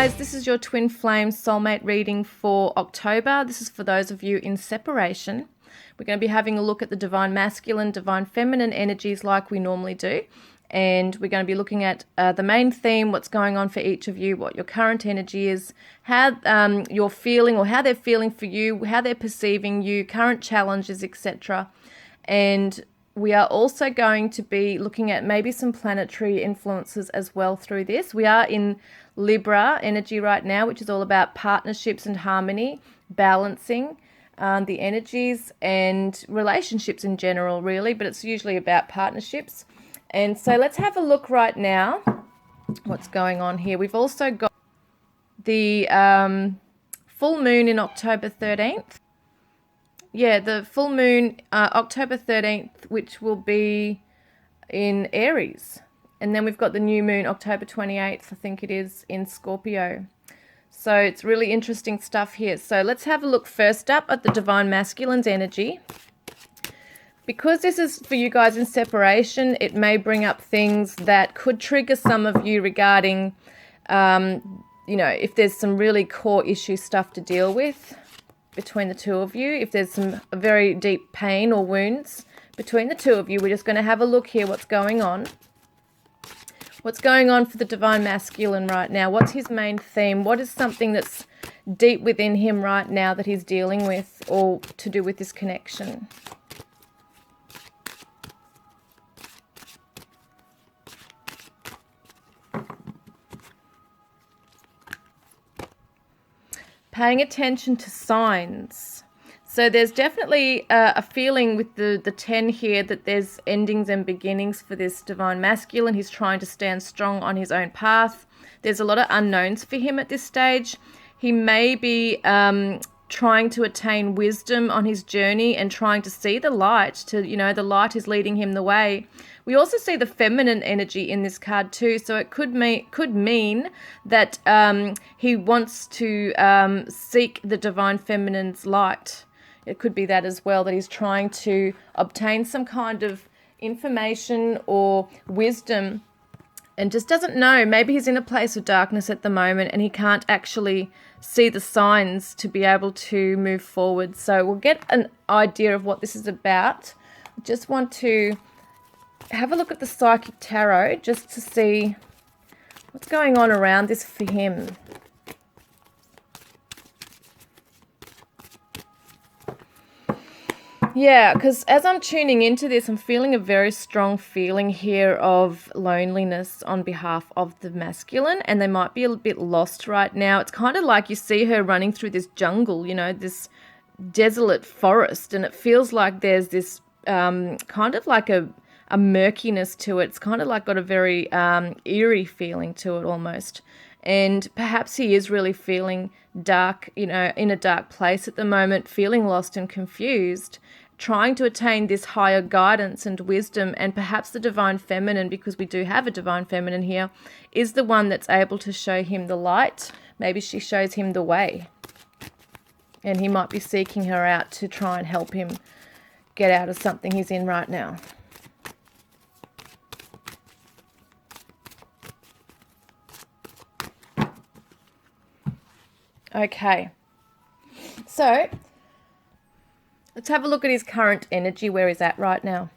guys, this is your Twin Flame Soulmate reading for October. This is for those of you in separation. We're going to be having a look at the Divine Masculine, Divine Feminine energies like we normally do. And we're going to be looking at the main theme, what's going on for each of you, what your current energy is, how you're feeling or how they're feeling for you, how they're perceiving you, current challenges, etc. And we are also going to be looking at maybe some planetary influences as well through this. We are in Libra energy right now, which is all about partnerships and harmony, balancing the energies and relationships in general, really, but it's usually about partnerships. And so let's have a look right now what's going on here. We've also got the full moon in October 13th. Yeah, the full moon, October 13th, which will be in Aries. And then we've got the new moon, October 28th, I think it is, in Scorpio. So it's really interesting stuff here. So let's have a look first up at the Divine Masculine's energy. Because this is for you guys in separation, it may bring up things that could trigger some of you regarding, if there's some really core issue stuff to deal with between the two of you, if there's some very deep pain or wounds between the two of you. We're just going to have a look here what's going on. What's going on for the Divine Masculine right now? What's his main theme? What is something that's deep within him right now that he's dealing with or to do with this connection? Paying attention to signs. So there's definitely a feeling with the 10 here that there's endings and beginnings for this Divine Masculine. He's trying to stand strong on his own path. There's a lot of unknowns for him at this stage. He may be trying to attain wisdom on his journey and trying to see the light, the light is leading him the way. We also see the feminine energy in this card too, so it could mean that he wants to seek the Divine Feminine's light. It could be that as well, that he's trying to obtain some kind of information or wisdom and just doesn't know. Maybe he's in a place of darkness at the moment and he can't actually see the signs to be able to move forward. So we'll get an idea of what this is about. I just want to have a look at the Psychic Tarot just to see what's going on around this for him. Yeah, because as I'm tuning into this, I'm feeling a very strong feeling here of loneliness on behalf of the masculine, and they might be a bit lost right now. It's kind of like you see her running through this jungle, this desolate forest, and it feels like there's this kind of like a murkiness to it. It's kind of like got a very eerie feeling to it almost. And perhaps he is really feeling dark, in a dark place at the moment, feeling lost and confused, trying to attain this higher guidance and wisdom. And perhaps the Divine Feminine, because we do have a Divine Feminine here, is the one that's able to show him the light. Maybe she shows him the way. And he might be seeking her out to try and help him get out of something he's in right now. Okay, so let's have a look at his current energy, where he's at right now.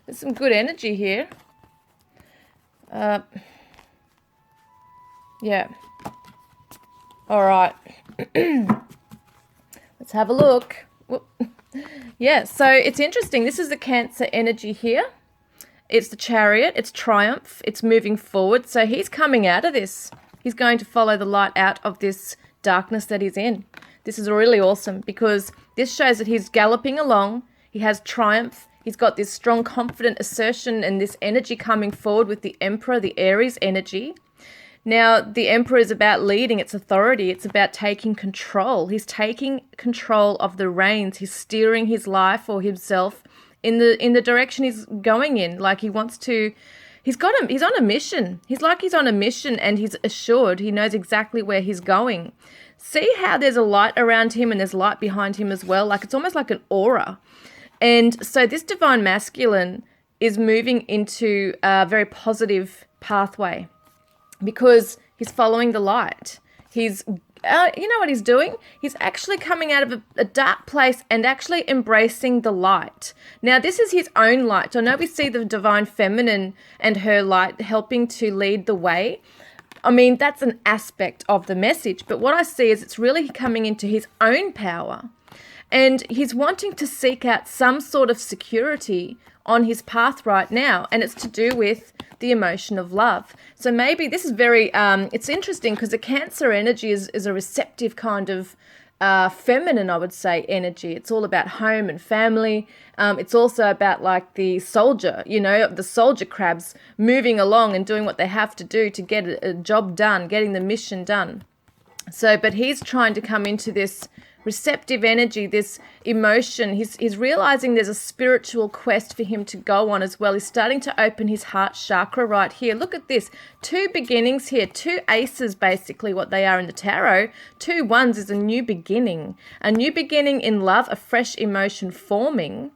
There's some good energy here. Yeah. All right, let's have a look. Yeah, so it's interesting. This is the Cancer energy here. It's the Chariot. It's triumph. It's moving forward. So he's coming out of this. He's going to follow the light out of this darkness that he's in. This is really awesome because this shows that he's galloping along. He has triumph. He's got this strong, confident assertion and this energy coming forward with the Emperor, the Aries energy. Now, the Emperor is about leading, it's authority, it's about taking control. He's taking control of the reins. He's steering his life or himself in the direction he's going in. Like he wants to He's on a mission. He's like he's on a mission, and he's assured. He knows exactly where he's going. See how there's a light around him and there's light behind him as well? Like it's almost like an aura. And so this divine masculine is moving into a very positive pathway because he's following the light. He's, you know what he's doing? He's actually coming out of a dark place and actually embracing the light. Now, this is his own light. I know we see the divine feminine and her light helping to lead the way. I mean, that's an aspect of the message. But what I see is it's really coming into his own power. And he's wanting to seek out some sort of security on his path right now. And it's to do with the emotion of love. So maybe this is very, it's interesting because the Cancer energy is a receptive kind of feminine, I would say, energy. It's all about home and family. It's also about like the soldier, you know, the soldier crabs moving along and doing what they have to do to get a job done, getting the mission done. So, but he's trying to come into this receptive energy, this emotion. He's realizing there's a spiritual quest for him to go on as well. He's starting to open his heart chakra right here. Look at this. 2 beginnings here. 2 aces, basically, what they are in the tarot. 2 ones is a new beginning. A new beginning in love, a fresh emotion forming.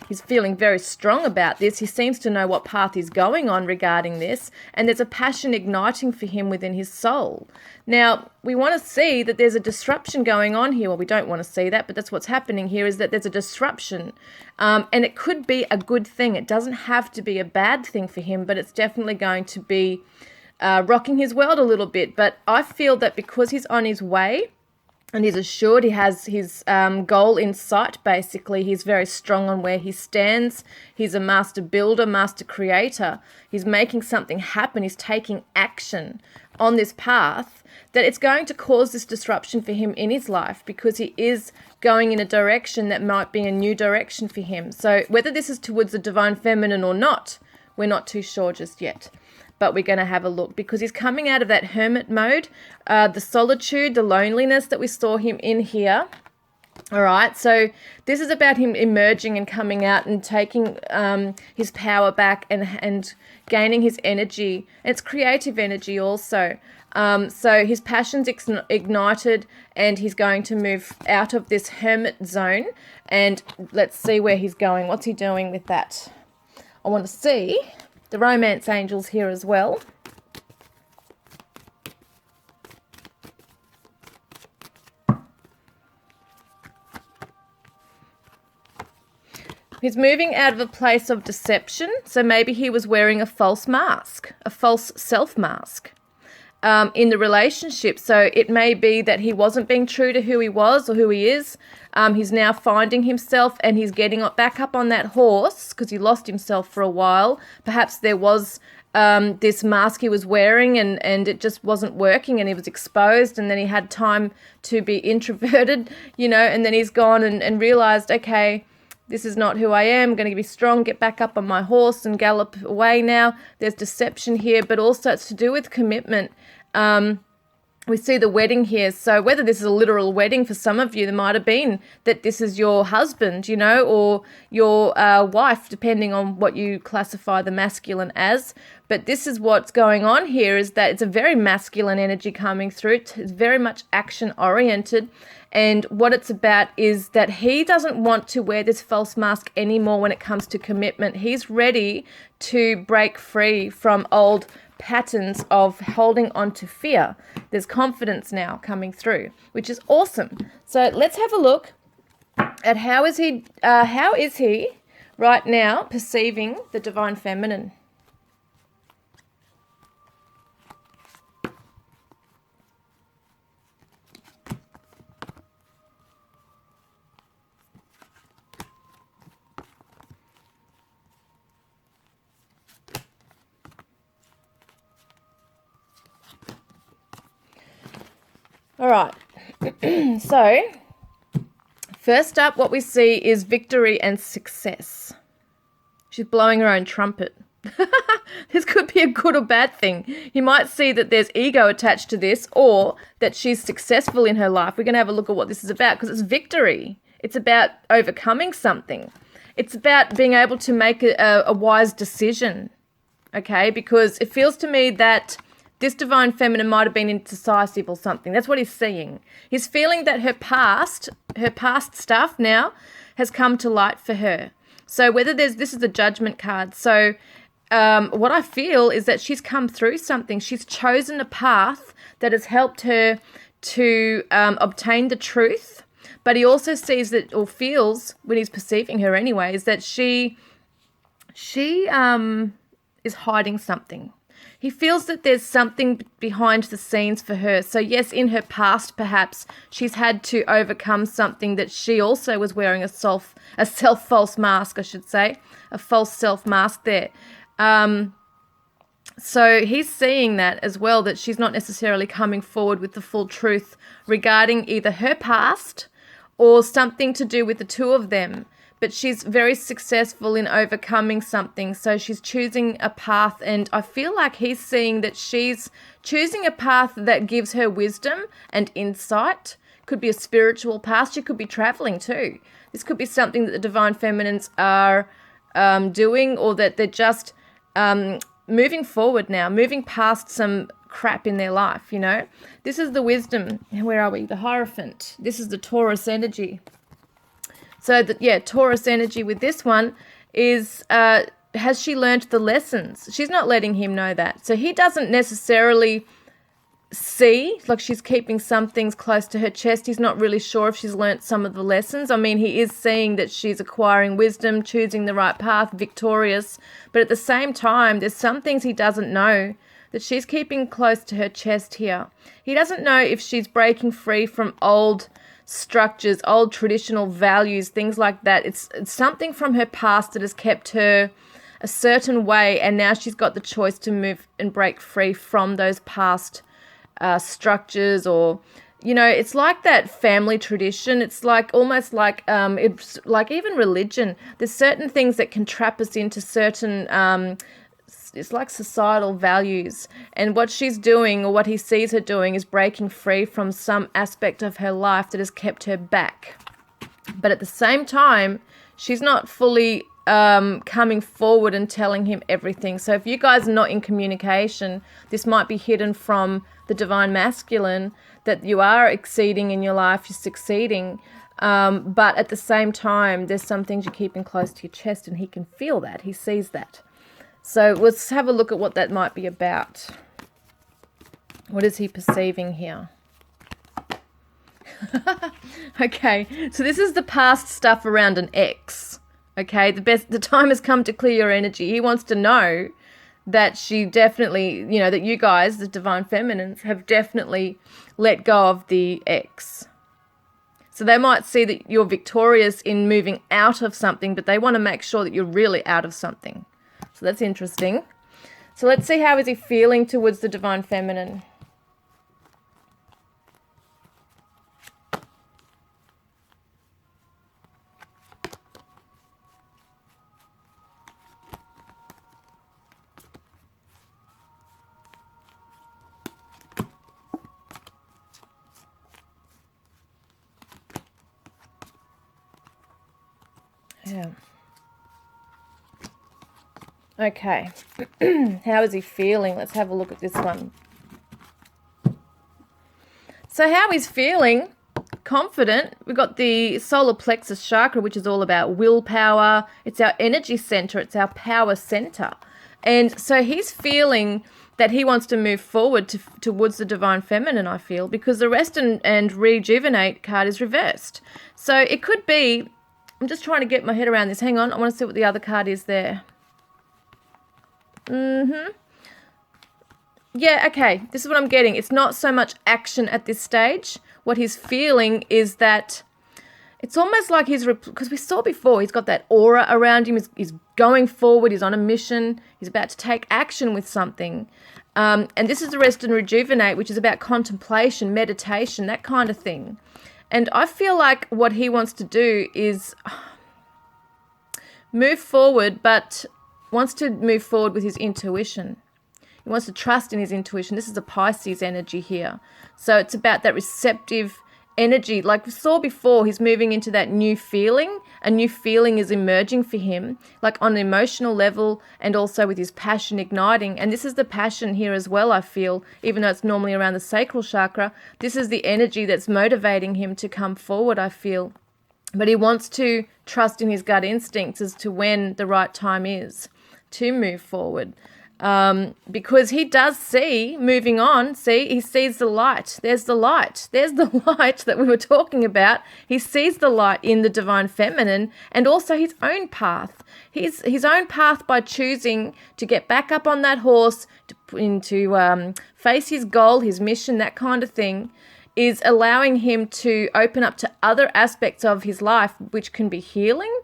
He's feeling very strong about this. He seems to know what path he's going on regarding this, and there's a passion igniting for him within his soul. Now, we want to see that there's a disruption going on here. Well, we don't want to see that, but that's what's happening here, is that there's a disruption, and it could be a good thing. It doesn't have to be a bad thing for him, but it's definitely going to be rocking his world a little bit. But I feel that because he's on his way, and he's assured, he has his goal in sight, basically. He's very strong on where he stands. He's a master builder, master creator. He's making something happen. He's taking action on this path, that it's going to cause this disruption for him in his life because he is going in a direction that might be a new direction for him. So whether this is towards the divine feminine or not, we're not too sure just yet. But we're going to have a look because he's coming out of that hermit mode, the solitude, the loneliness that we saw him in here. All right, so this is about him emerging and coming out and taking his power back and gaining his energy. And it's creative energy also. So his passion's ignited and he's going to move out of this hermit zone. And let's see where he's going. What's he doing with that? I want to see the romance angels here as well. He's moving out of a place of deception. So maybe he was wearing a false mask, a false self mask in the relationship. So it may be that he wasn't being true to who he was or who he is. He's now finding himself and he's getting back up on that horse because he lost himself for a while. Perhaps there was this mask he was wearing and it just wasn't working and he was exposed, and then he had time to be introverted, you know, and then he's gone and realized, okay, this is not who I am. I'm going to be strong, get back up on my horse and gallop away now. There's deception here, but also it's to do with commitment. We see the wedding here. So whether this is a literal wedding for some of you, there might have been that this is your husband, you know, or your wife, depending on what you classify the masculine as. But this is what's going on here, is that it's a very masculine energy coming through. It's very much action oriented. And what it's about is that he doesn't want to wear this false mask anymore when it comes to commitment. He's ready to break free from old patterns of holding on to fear. There's confidence now coming through, which is awesome. So let's have a look at how is he right now perceiving the divine feminine. All right, so first up, what we see is victory and success. She's blowing her own trumpet. This could be a good or bad thing. You might see that there's ego attached to this, or that she's successful in her life. We're going to have a look at what this is about, because it's victory. It's about overcoming something. It's about being able to make a wise decision. okay? Because it feels to me that this divine feminine might have been indecisive or something. That's what he's seeing. He's feeling that her past stuff now has come to light for her. So whether this is a judgment card. So what I feel is that she's come through something. She's chosen a path that has helped her to obtain the truth. But he also sees that, or feels when he's perceiving her anyways, that she is hiding something. He feels that there's something behind the scenes for her. So yes, in her past, perhaps she's had to overcome something that she also was wearing a false mask, I should say, a false self mask there. So he's seeing that as well, that she's not necessarily coming forward with the full truth regarding either her past or something to do with the two of them. But she's very successful in overcoming something. So she's choosing a path, and I feel like he's seeing that she's choosing a path that gives her wisdom and insight. Could be a spiritual path. She could be traveling too. This could be something that the divine feminines are doing, or that they're just moving forward now, moving past some crap in their life, you know. This is the wisdom. Where are we? The Hierophant. This is the Taurus energy. So, Taurus energy with this one is, has she learnt the lessons? She's not letting him know that. So he doesn't necessarily see, like she's keeping some things close to her chest. He's not really sure if she's learnt some of the lessons. I mean, he is seeing that she's acquiring wisdom, choosing the right path, victorious. But at the same time, there's some things he doesn't know that she's keeping close to her chest here. He doesn't know if she's breaking free from old structures, old traditional values, things like that. It's something from her past that has kept her a certain way, and now she's got the choice to move and break free from those past structures, or, you know, it's like that family tradition. It's like almost like it's like even religion. There's certain things that can trap us into certain it's like societal values, and what she's doing, or what he sees her doing, is breaking free from some aspect of her life that has kept her back. But at the same time, she's not fully coming forward and telling him everything. So if you guys are not in communication, this might be hidden from the divine masculine, that you are exceeding in your life, you're succeeding, but at the same time, there's some things you're keeping close to your chest, and he can feel that, he sees that. So let's have a look at what that might be about. What is he perceiving here? Okay, so this is the past stuff around an ex. Okay, the time has come to clear your energy. He wants to know that she definitely, you know, that you guys, the divine feminines, have definitely let go of the ex. So they might see that you're victorious in moving out of something, but they want to make sure that you're really out of something. So that's interesting. So let's see, how is he feeling towards the divine feminine? Yeah. Okay, how is he feeling? Let's have a look at this one. So how he's feeling, confident. We've got the solar plexus chakra, which is all about willpower. It's our energy center. It's our power center. And so he's feeling that he wants to move forward towards the divine feminine, I feel, because the rest and rejuvenate card is reversed. So it could be, I'm just trying to get my head around this. Hang on, I want to see what the other card is there. Yeah, okay, this is what I'm getting. It's not so much action at this stage. What he's feeling is that it's almost like because we saw before, he's got that aura around him. He's going forward. He's on a mission. He's about to take action with something. And this is the rest and rejuvenate, which is about contemplation, meditation, that kind of thing. And I feel like what he wants to do is move forward, but wants to move forward with his intuition. He wants to trust in his intuition. This is a Pisces energy here. So it's about that receptive energy, like we saw before, he's moving into that new feeling. A new feeling is emerging for him, like on an emotional level and also with his passion igniting. And this is the passion here as well, I feel, even though it's normally around the sacral chakra. This is the energy that's motivating him to come forward, I feel. But he wants to trust in his gut instincts as to when the right time is to move forward. Because he does see, moving on, he sees the light. There's the light. There's the light that we were talking about. He sees the light in the divine feminine and also his own path. His own path by choosing to get back up on that horse, to face his goal, his mission, that kind of thing, is allowing him to open up to other aspects of his life, which can be healing.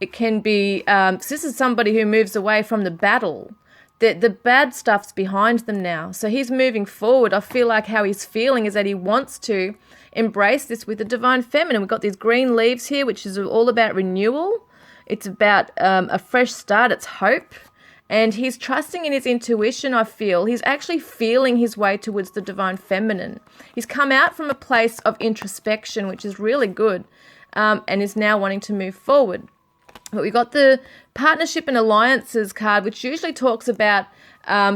It can be, this is somebody who moves away from the battle. The bad stuff's behind them now. So he's moving forward. I feel like how he's feeling is that he wants to embrace this with the divine feminine. We've got these green leaves here, which is all about renewal. It's about a fresh start. It's hope. And he's trusting in his intuition, I feel. He's actually feeling his way towards the divine feminine. He's come out from a place of introspection, which is really good, and is now wanting to move forward. But we got the partnership and alliances card, which usually talks about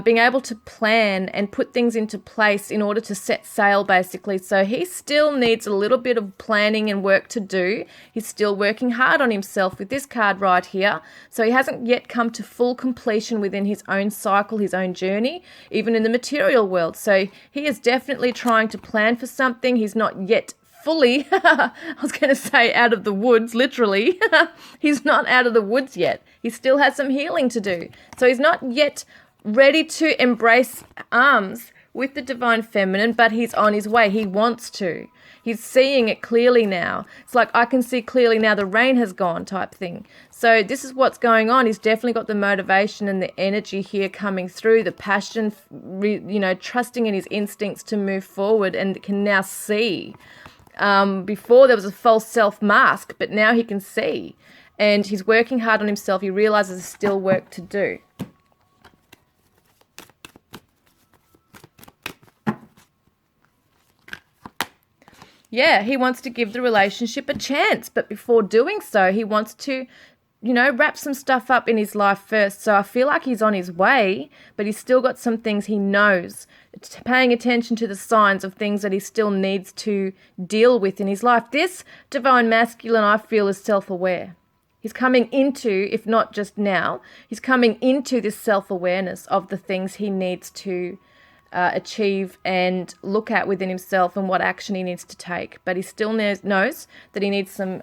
being able to plan and put things into place in order to set sail, basically. So he still needs a little bit of planning and work to do. He's still working hard on himself with this card right here. So he hasn't yet come to full completion within his own cycle, his own journey, even in the material world. So he is definitely trying to plan for something. He's not yet fully, I was going to say out of the woods, literally. He's not out of the woods yet. He still has some healing to do. So he's not yet ready to embrace arms with the divine feminine, but he's on his way. He wants to. He's seeing it clearly now. It's like, I can see clearly now the rain has gone type thing. So this is what's going on. He's definitely got the motivation and the energy here coming through, the passion, trusting in his instincts to move forward, and can now see. Before there was a false self mask, but now he can see, and he's working hard on himself. He realizes there's still work to do. Yeah, he wants to give the relationship a chance, but before doing so, he wants to, wrap some stuff up in his life first. So I feel like he's on his way, but he's still got some things he knows. It's paying attention to the signs of things that he still needs to deal with in his life. This divine masculine, I feel, is self-aware. He's coming into, if not just now, he's coming into this self-awareness of the things he needs to achieve and look at within himself and what action he needs to take. But he still knows that he needs some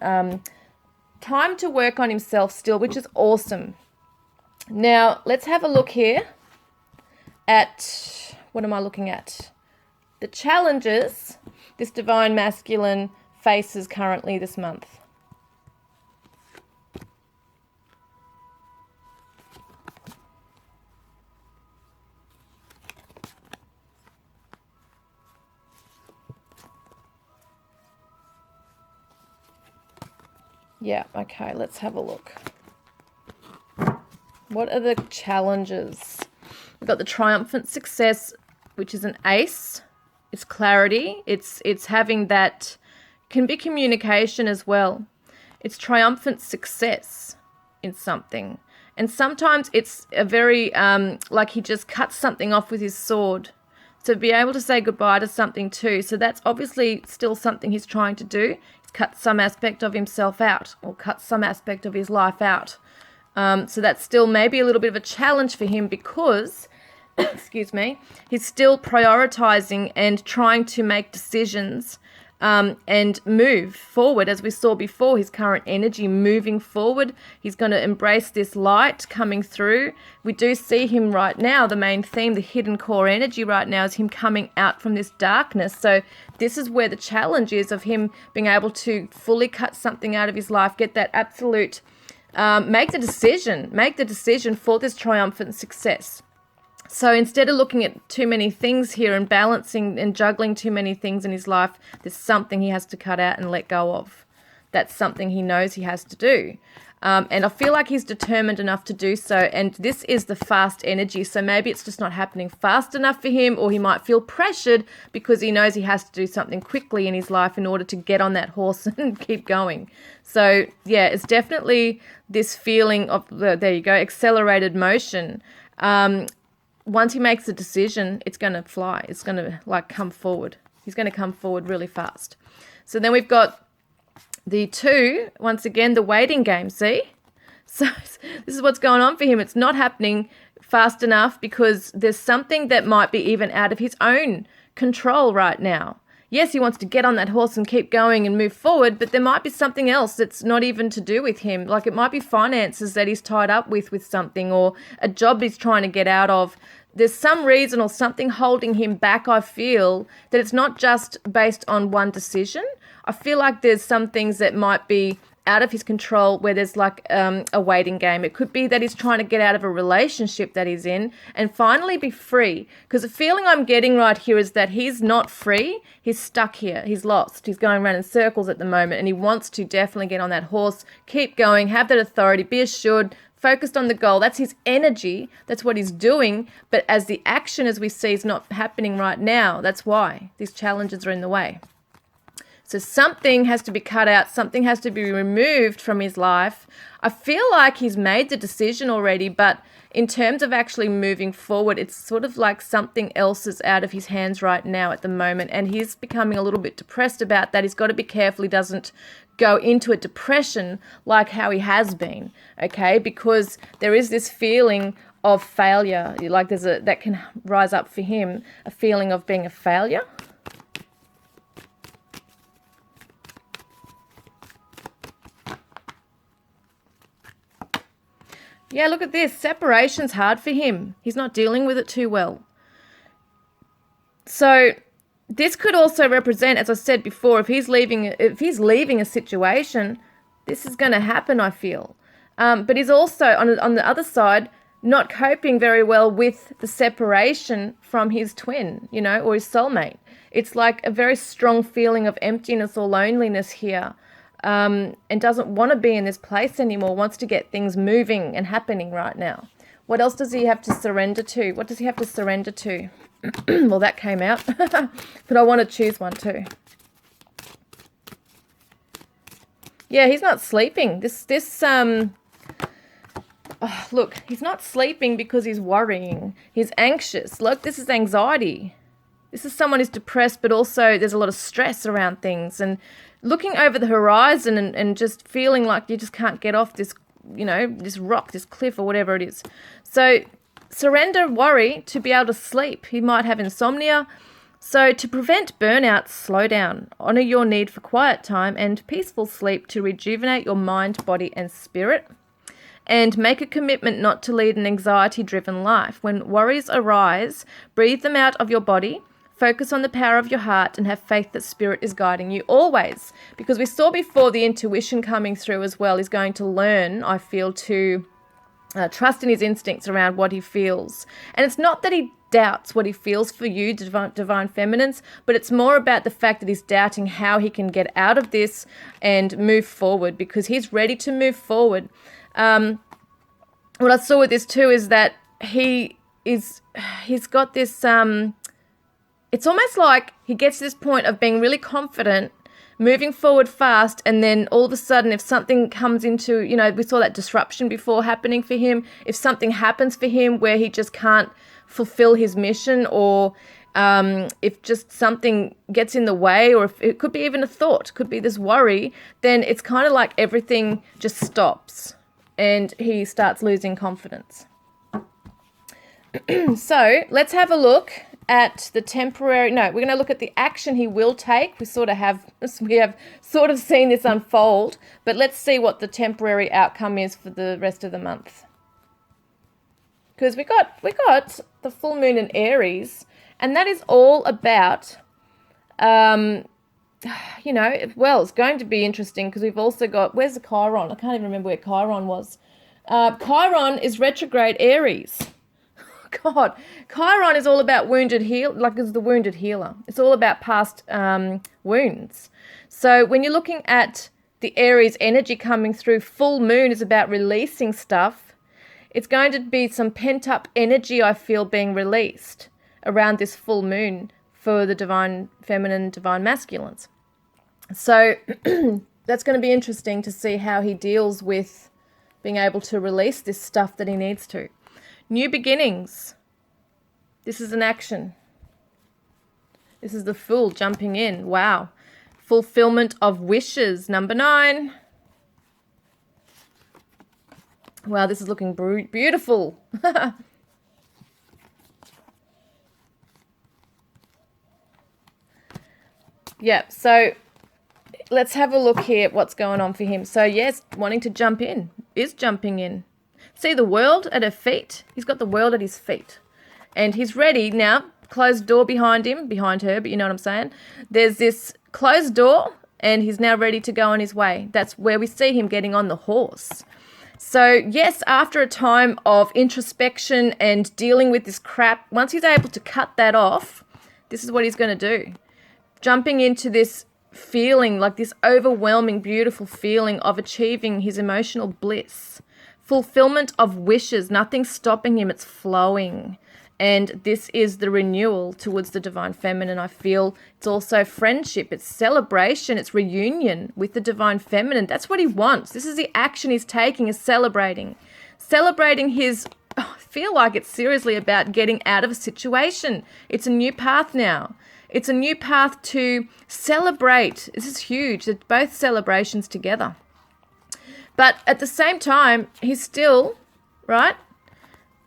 time to work on himself still, which is awesome. Now, let's have a look here at, what am I looking at? The challenges this divine masculine faces currently this month. Yeah, okay, let's have a look. What are the challenges? We've got the triumphant success, which is an ace. It's clarity. It's having that, can be communication as well. It's triumphant success in something. And sometimes it's a very, like he just cuts something off with his sword. So be able to say goodbye to something too. So that's obviously still something he's trying to do. Cut some aspect of himself out, or cut some aspect of his life out. So that's still maybe a little bit of a challenge for him because, excuse me, he's still prioritizing and trying to make decisions and move forward. As we saw before, his current energy moving forward. He's going to embrace this light coming through. We do see him right now, the main theme, the hidden core energy right now is him coming out from this darkness. So this is where the challenge is of him being able to fully cut something out of his life, get that absolute, make the decision for this triumphant success. So instead of looking at too many things here and balancing and juggling too many things in his life, there's something he has to cut out and let go of. That's something he knows he has to do. And I feel like he's determined enough to do so. And this is the fast energy. So maybe it's just not happening fast enough for him, or he might feel pressured because he knows he has to do something quickly in his life in order to get on that horse and keep going. So, yeah, it's definitely this feeling of, there you go, accelerated motion. Once he makes a decision, it's going to fly. It's going to, like, come forward. He's going to come forward really fast. So then we've got the 2, once again, the waiting game, see? So this is what's going on for him. It's not happening fast enough because there's something that might be even out of his own control right now. Yes, he wants to get on that horse and keep going and move forward, but there might be something else that's not even to do with him. Like it might be finances that he's tied up with something, or a job he's trying to get out of. There's some reason or something holding him back, I feel, that it's not just based on one decision. I feel like there's some things that might be out of his control where there's like a waiting game. It could be that he's trying to get out of a relationship that he's in and finally be free. Because the feeling I'm getting right here is that he's not free. He's stuck here. He's lost. He's going around in circles at the moment, and he wants to definitely get on that horse, keep going, have that authority, be assured, focused on the goal. That's his energy. That's what he's doing. But as the action, as we see, is not happening right now, that's why these challenges are in the way. So something has to be cut out. Something has to be removed from his life. I feel like he's made the decision already, but in terms of actually moving forward, it's sort of like something else is out of his hands right now at the moment, and he's becoming a little bit depressed about that. He's got to be careful he doesn't go into a depression like how he has been, okay? Because there is this feeling of failure, like that can rise up for him, a feeling of being a failure. Yeah, look at this. Separation's hard for him. He's not dealing with it too well. So this could also represent, as I said before, if he's leaving a situation, this is going to happen, I feel. But he's also, on the other side, not coping very well with the separation from his twin, or his soulmate. It's like a very strong feeling of emptiness or loneliness here. And doesn't want to be in this place anymore, wants to get things moving and happening right now. What else does he have to surrender to? What does he have to surrender to? Well, that came out, but I want to choose one too. Yeah, he's not sleeping. Look, he's not sleeping because he's worrying. He's anxious. Look, this is anxiety. This is someone who's depressed, but also there's a lot of stress around things, and looking over the horizon and just feeling like you just can't get off this, this rock, this cliff or whatever it is. So surrender worry to be able to sleep. He might have insomnia. So to prevent burnout, slow down. Honor your need for quiet time and peaceful sleep to rejuvenate your mind, body and spirit. And make a commitment not to lead an anxiety-driven life. When worries arise, breathe them out of your body. Focus on the power of your heart and have faith that spirit is guiding you always. Because we saw before the intuition coming through as well is going to learn, I feel, to trust in his instincts around what he feels. And it's not that he doubts what he feels for you, divine feminines, but it's more about the fact that he's doubting how he can get out of this and move forward, because he's ready to move forward. What I saw with this too is that he's got this... It's almost like he gets to this point of being really confident, moving forward fast, and then all of a sudden if something comes into, we saw that disruption before happening for him, if something happens for him where he just can't fulfill his mission, or if just something gets in the way, or if it could be even a thought, could be this worry, then it's kind of like everything just stops and he starts losing confidence. So let's have a look at the we're going to look at the action he will take. We have sort of seen this unfold, but let's see what the temporary outcome is for the rest of the month. Because we got the full moon in Aries, and that is all about, it's going to be interesting because we've also got, where's the Chiron? I can't even remember where Chiron was. Chiron is retrograde Aries. God, Chiron is all about it's the wounded healer. It's all about past wounds. So when you're looking at the Aries energy coming through. Full moon is about releasing stuff. It's going to be some pent-up energy, I feel, being released around this full moon for the divine feminine, divine masculines. So that's going to be interesting to see how he deals with being able to release this stuff that he needs to. New beginnings. This is an action. This is the Fool jumping in. Wow. Fulfillment of wishes, number 9. Wow, this is looking beautiful. Yeah, so let's have a look here at what's going on for him. So yes, wanting to jump in, is jumping in. See the world at her feet? He's got the world at his feet. And he's ready now. Closed door behind him, behind her, but you know what I'm saying? There's this closed door and he's now ready to go on his way. That's where we see him getting on the horse. So yes, after a time of introspection and dealing with this crap, once he's able to cut that off, this is what he's going to do. Jumping into this feeling, like this overwhelming, beautiful feeling of achieving his emotional bliss. Fulfillment of wishes, nothing stopping him, it's flowing. And this is the renewal towards the divine feminine. I feel it's also friendship, it's celebration, it's reunion with the divine feminine. That's what he wants. This is the action he's taking, is celebrating. Celebrating his, I feel like it's seriously about getting out of a situation. It's a new path now. It's a new path to celebrate. This is huge. It's both celebrations together. But at the same time, he's still, right,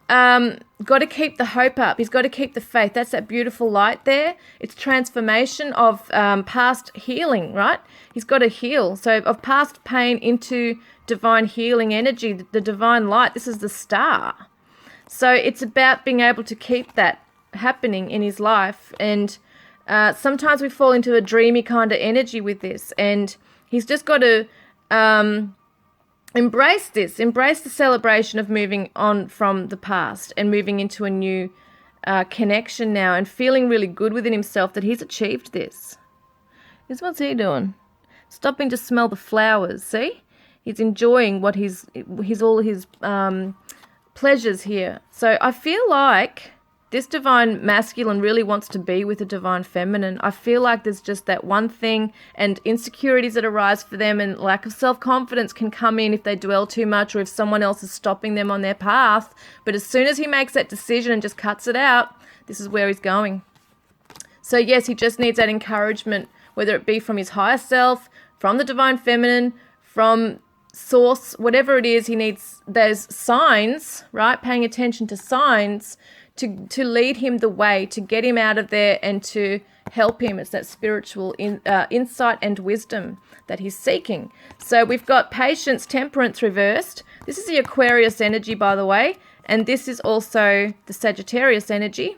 got to keep the hope up. He's got to keep the faith. That's that beautiful light there. It's transformation of past healing, right? He's got to heal. So of past pain into divine healing energy, the divine light. This is the star. So it's about being able to keep that happening in his life. And sometimes we fall into a dreamy kind of energy with this. And he's just got to embrace this. Embrace the celebration of moving on from the past and moving into a new connection now, and feeling really good within himself that he's achieved this. This is what's he doing? Stopping to smell the flowers, see? He's enjoying what his all his pleasures here. So I feel like this divine masculine really wants to be with the divine feminine. I feel like there's just that one thing, and insecurities that arise for them and lack of self-confidence can come in if they dwell too much or if someone else is stopping them on their path. But as soon as he makes that decision and just cuts it out, this is where he's going. So yes, he just needs that encouragement, whether it be from his higher self, from the divine feminine, from source, whatever it is. He needs those signs, right? Paying attention to signs to lead him the way, to get him out of there and to help him. It's that spiritual insight and wisdom that he's seeking. So we've got patience, temperance reversed. This is the Aquarius energy, by the way, and this is also the Sagittarius energy.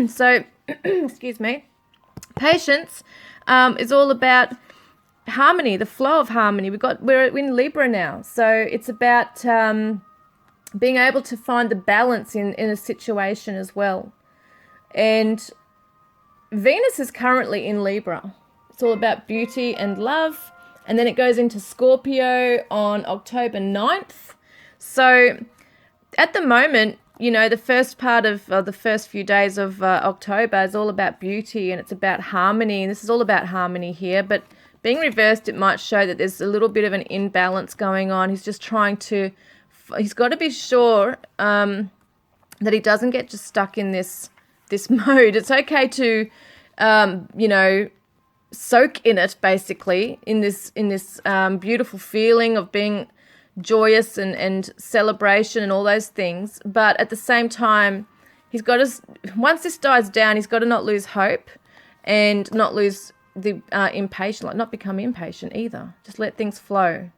So, excuse me, patience is all about harmony, the flow of harmony. We're in Libra now, so it's about being able to find the balance in a situation as well. And Venus is currently in Libra. It's all about beauty and love. And then it goes into Scorpio on October 9th. So at the moment, you know, the first part of the first few days of October is all about beauty and it's about harmony. And this is all about harmony here. But being reversed, it might show that there's a little bit of an imbalance going on. He's just trying to, he's got to be sure that he doesn't get just stuck in this mode. It's okay to, you know, soak in it, basically, in this beautiful feeling of being joyous and celebration and all those things. But at the same time, he's got to, once this dies down, he's got to not lose hope and not lose the impatient, like not become impatient either. Just let things flow.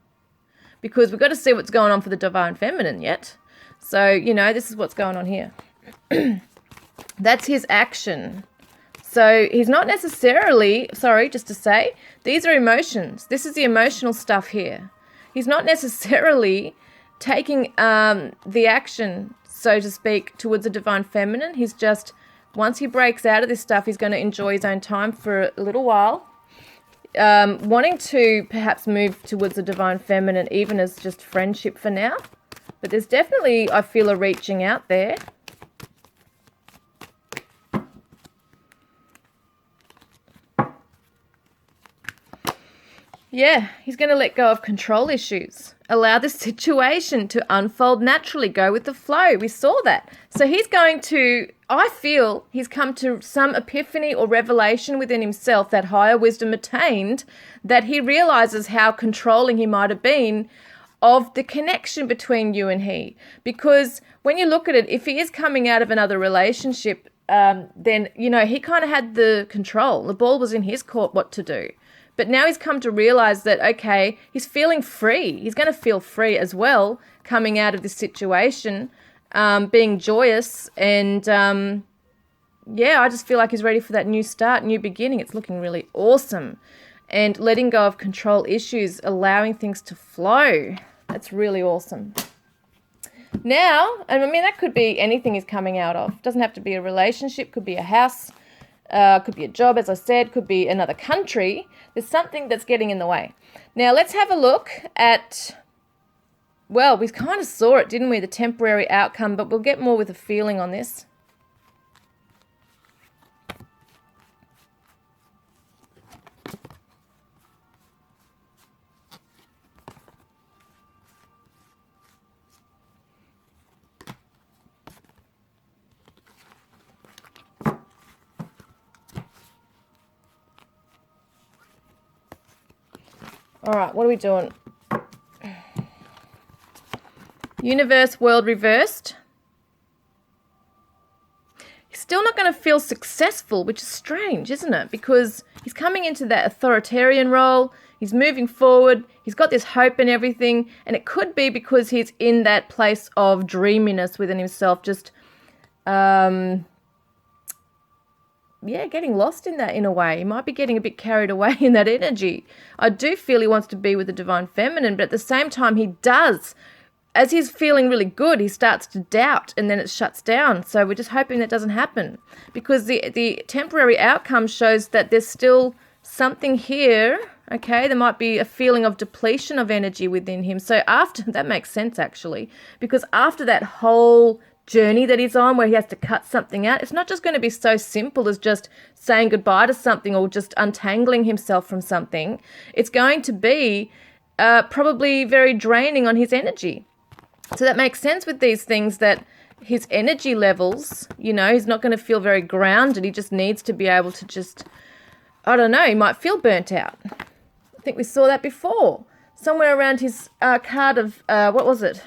Because we've got to see what's going on for the divine feminine yet. So, you know, this is what's going on here. That's his action. So he's not necessarily, sorry, just to say, these are emotions. This is the emotional stuff here. He's not necessarily taking the action, so to speak, towards the divine feminine. He's just, once he breaks out of this stuff, he's going to enjoy his own time for a little while. wanting to perhaps move towards the divine feminine, even as just friendship for now. But there's definitely, I feel, a reaching out there. Yeah, he's going to let go of control issues. Allow the situation to unfold naturally. Go with the flow. We saw that. So he's going to, I feel, he's come to some epiphany or revelation within himself, that higher wisdom attained, that he realizes how controlling he might have been of the connection between you and he. Because when you look at it, if he is coming out of another relationship, then, you know, he kind of had the control. The ball was in his court what to do. But now he's come to realize that, okay, he's feeling free. He's going to feel free as well coming out of this situation, being joyous. And, yeah, I just feel like he's ready for that new start, new beginning. It's looking really awesome. And letting go of control issues, allowing things to flow. That's really awesome. Now, I mean, that could be anything he's coming out of. Doesn't have to be a relationship, could be a house. Could be a job, as I said, could be another country. There's something that's getting in the way. Now, let's have a look at, well, we kind of saw it, didn't we, the temporary outcome, but we'll get more with a feeling on this. All right, what are we doing? Universe, world reversed. He's still not going to feel successful, which is strange, isn't it? Because he's coming into that authoritarian role. He's moving forward. He's got this hope and everything. And it could be because he's in that place of dreaminess within himself, just, yeah, getting lost in that in a way. He might be getting a bit carried away in that energy. I do feel he wants to be with the divine feminine, but at the same time he does. As he's feeling really good, he starts to doubt and then it shuts down. So we're just hoping that doesn't happen, because the temporary outcome shows that there's still something here, okay? There might be a feeling of depletion of energy within him. So after, that makes sense actually, because after that whole journey that he's on where he has to cut something out, it's not just going to be so simple as just saying goodbye to something or just untangling himself from something. It's going to be probably very draining on his energy. So that makes sense with these things, that his energy levels, you know, he's not going to feel very grounded. He just needs to be able to just, I don't know, he might feel burnt out. I think we saw that before. Somewhere around his card of, what was it?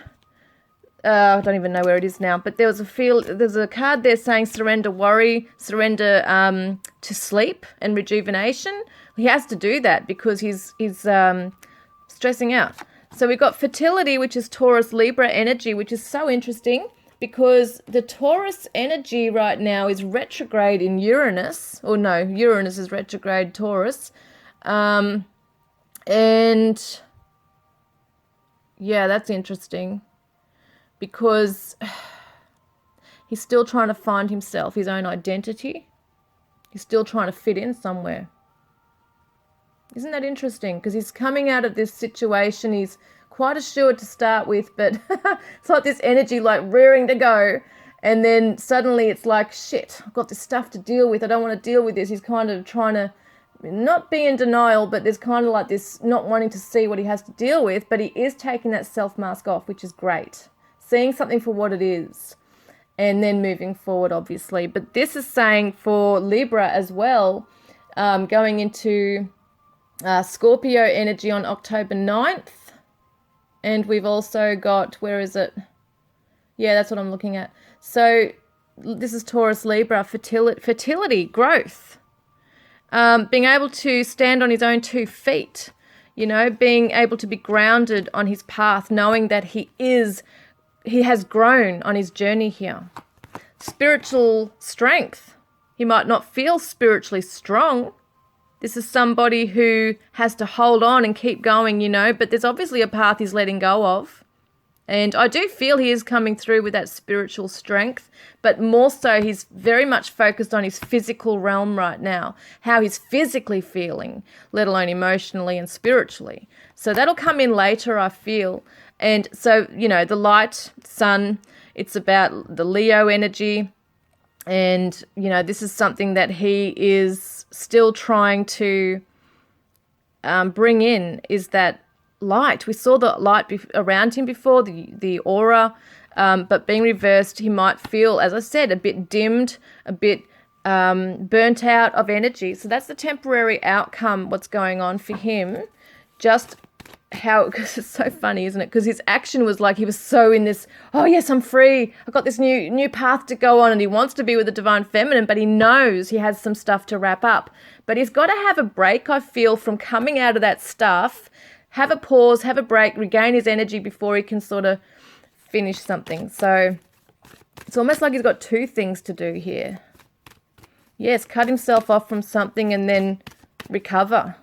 I don't even know where it is now, but there's a card there saying surrender worry, surrender to sleep and rejuvenation. He has to do that because he's stressing out. So we've got fertility, which is Taurus Libra energy, which is so interesting because the Taurus energy right now is retrograde in Uranus. Or no, Uranus is retrograde Taurus. And yeah, that's interesting, because he's still trying to find himself, his own identity. He's still trying to fit in somewhere. Isn't that interesting? Because he's coming out of this situation. He's quite assured to start with, but it's like this energy like rearing to go. And then suddenly it's like, shit, I've got this stuff to deal with. I don't want to deal with this. He's kind of trying to not be in denial, but there's kind of like this not wanting to see what he has to deal with. But he is taking that self-mask off, which is great. Seeing something for what it is, and then moving forward, obviously. But this is saying for Libra as well, going into Scorpio energy on October 9th. And we've also got, where is it? Yeah, that's what I'm looking at. So this is Taurus Libra, fertility, growth. Being able to stand on his own 2 feet, you know, being able to be grounded on his path, knowing that he has grown on his journey here. Spiritual strength. He might not feel spiritually strong. This is somebody who has to hold on and keep going, you know, but there's obviously a path he's letting go of. And I do feel he is coming through with that spiritual strength, but more so he's very much focused on his physical realm right now, how he's physically feeling, let alone emotionally and spiritually. So that'll come in later, I feel. And so, you know, the light, sun, it's about the Leo energy. And, you know, this is something that he is still trying to bring in, is that light. We saw the light around him before, the aura, but being reversed, he might feel, as I said, a bit dimmed, a bit burnt out of energy. So that's the temporary outcome, what's going on for him. Just how, because it's so funny, isn't it? Because his action was like he was so in this, oh yes, I'm free, I've got this new path to go on, and he wants to be with the divine feminine, but he knows he has some stuff to wrap up. But he's got to have a break, I feel, from coming out of that stuff, have a pause, have a break, regain his energy before he can sort of finish something. So it's almost like he's got two things to do here. Yes, cut himself off from something and then recover.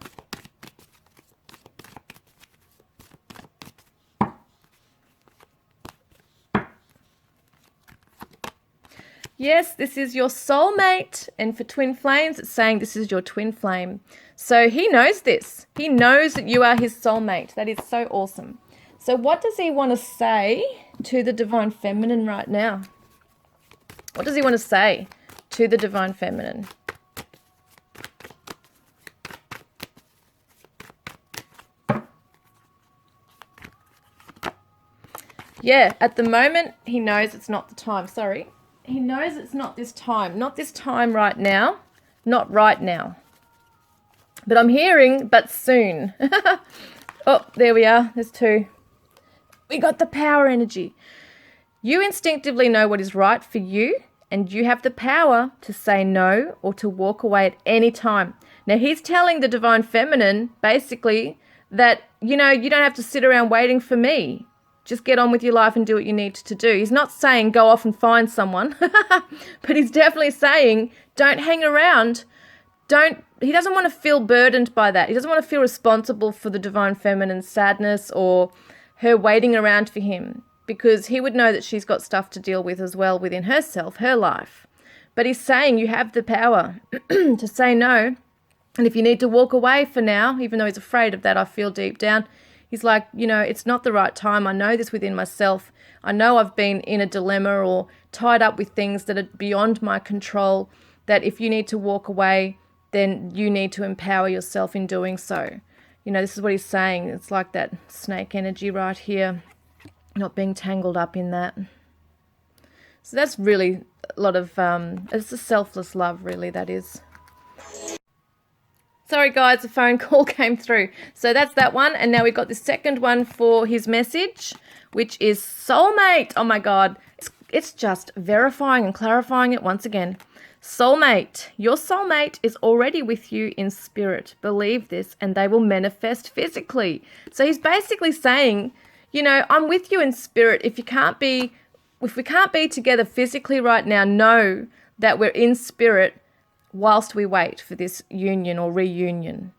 Yes, this is your soulmate. And for twin flames, it's saying this is your twin flame. So he knows this. He knows that you are his soulmate. That is so awesome. So what does he want to say to the divine feminine right now? What does he want to say to the divine feminine? Yeah, at the moment, he knows it's not the time. Sorry. He knows it's not this time. Not this time right now. Not right now. But I'm hearing, but soon. Oh, there we are. There's two. We got the power energy. You instinctively know what is right for you, and you have the power to say no or to walk away at any time. Now, he's telling the divine feminine, basically, that, you know, you don't have to sit around waiting for me. Just get on with your life and do what you need to do. He's not saying go off and find someone, but he's definitely saying don't hang around. He doesn't want to feel burdened by that. He doesn't want to feel responsible for the divine feminine's sadness or her waiting around for him, because he would know that she's got stuff to deal with as well within herself, her life. But he's saying you have the power to say no. And if you need to walk away for now, even though he's afraid of that, I feel deep down, he's like, you know, it's not the right time. I know this within myself. I know I've been in a dilemma or tied up with things that are beyond my control, that if you need to walk away, then you need to empower yourself in doing so. You know, this is what he's saying. It's like that snake energy right here, not being tangled up in that. So that's really a lot of, it's a selfless love, really, that is. Sorry, guys, a phone call came through. So that's that one. And now we've got the second one for his message, which is soulmate. Oh, my God. It's just verifying and clarifying it once again. Soulmate. Your soulmate is already with you in spirit. Believe this, and they will manifest physically. So he's basically saying, you know, I'm with you in spirit. If we can't be together physically right now, know that we're in spirit whilst we wait for this union or reunion.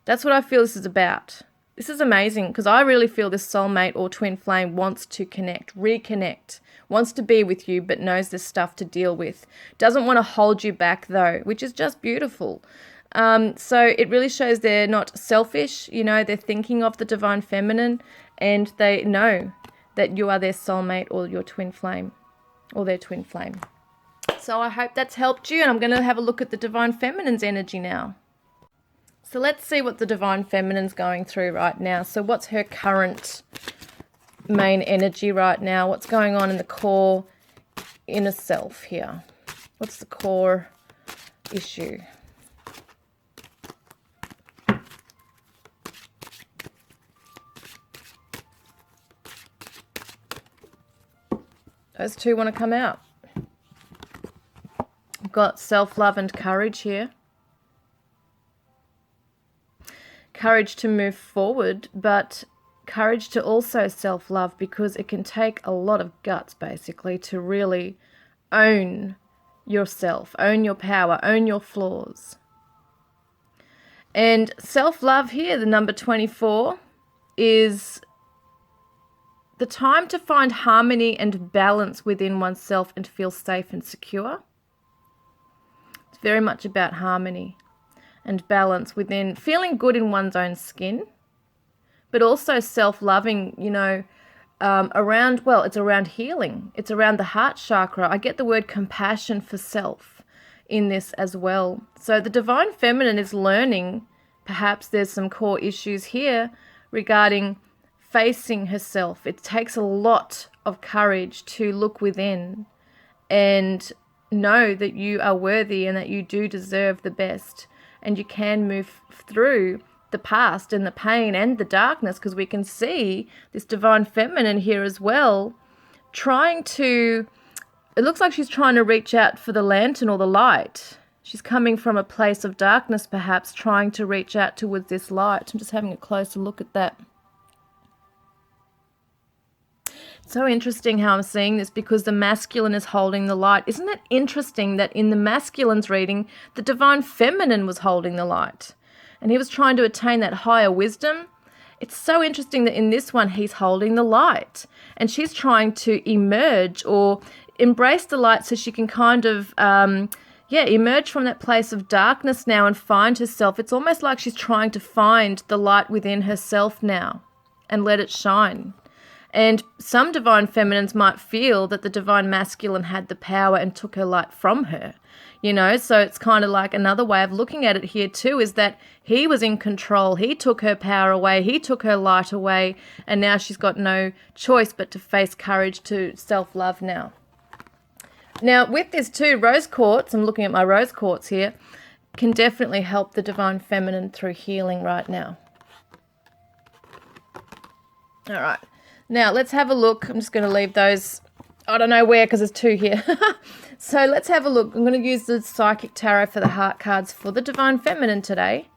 That's what I feel this is about. This is amazing, because I really feel this soulmate or twin flame wants to connect, reconnect, wants to be with you, but knows there's stuff to deal with. Doesn't want to hold you back, though, which is just beautiful. So it really shows they're not selfish, you know, they're thinking of the divine feminine, and they know that you are their soulmate or your twin flame or their twin flame. So I hope that's helped you, and I'm going to have a look at the divine feminine's energy now. So let's see what the divine feminine's going through right now. So what's her current main energy right now? What's going on in the core inner self here? What's the core issue? Those two want to come out. I've got self-love and courage here. Courage to move forward, but courage to also self-love, because it can take a lot of guts, basically, to really own yourself, own your power, own your flaws. And self-love here, the number 24, is the time to find harmony and balance within oneself and feel safe and secure. It's very much about harmony and balance within, feeling good in one's own skin, but also self-loving, you know, around, well, it's around healing. It's around the heart chakra. I get the word compassion for self in this as well. So the divine feminine is learning, perhaps there's some core issues here regarding facing herself. It takes a lot of courage to look within and know that you are worthy and that you do deserve the best, and you can move through the past and the pain and the darkness, because we can see this divine feminine here as well trying to, it looks like she's trying to reach out for the lantern or the light. She's coming from a place of darkness, perhaps trying to reach out towards this light. I'm just having a closer look at that. So interesting how I'm seeing this, because the masculine is holding the light. Isn't it interesting that in the masculine's reading, the divine feminine was holding the light and he was trying to attain that higher wisdom? It's so interesting that in this one, he's holding the light and she's trying to emerge or embrace the light so she can kind of, emerge from that place of darkness now and find herself. It's almost like she's trying to find the light within herself now and let it shine. And some divine feminines might feel that the divine masculine had the power and took her light from her, you know. So it's kind of like another way of looking at it here too, is that he was in control. He took her power away. He took her light away. And now she's got no choice but to face courage to self-love now. Now with this too, rose quartz, I'm looking at my rose quartz here, can definitely help the divine feminine through healing right now. All right. Now, let's have a look. I'm just going to leave those, I don't know where, because there's two here. So let's have a look. I'm going to use the Psychic Tarot for the heart cards for the divine feminine today.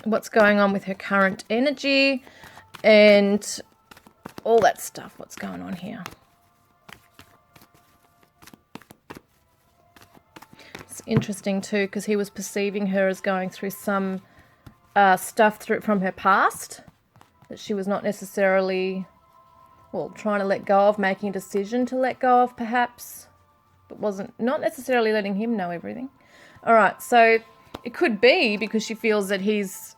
What's going on with her current energy and all that stuff. What's going on here? Interesting too, because he was perceiving her as going through some stuff from her past that she was not necessarily, well, trying to let go of, making a decision to let go of perhaps, but not necessarily letting him know everything. All right, so it could be because she feels that he's,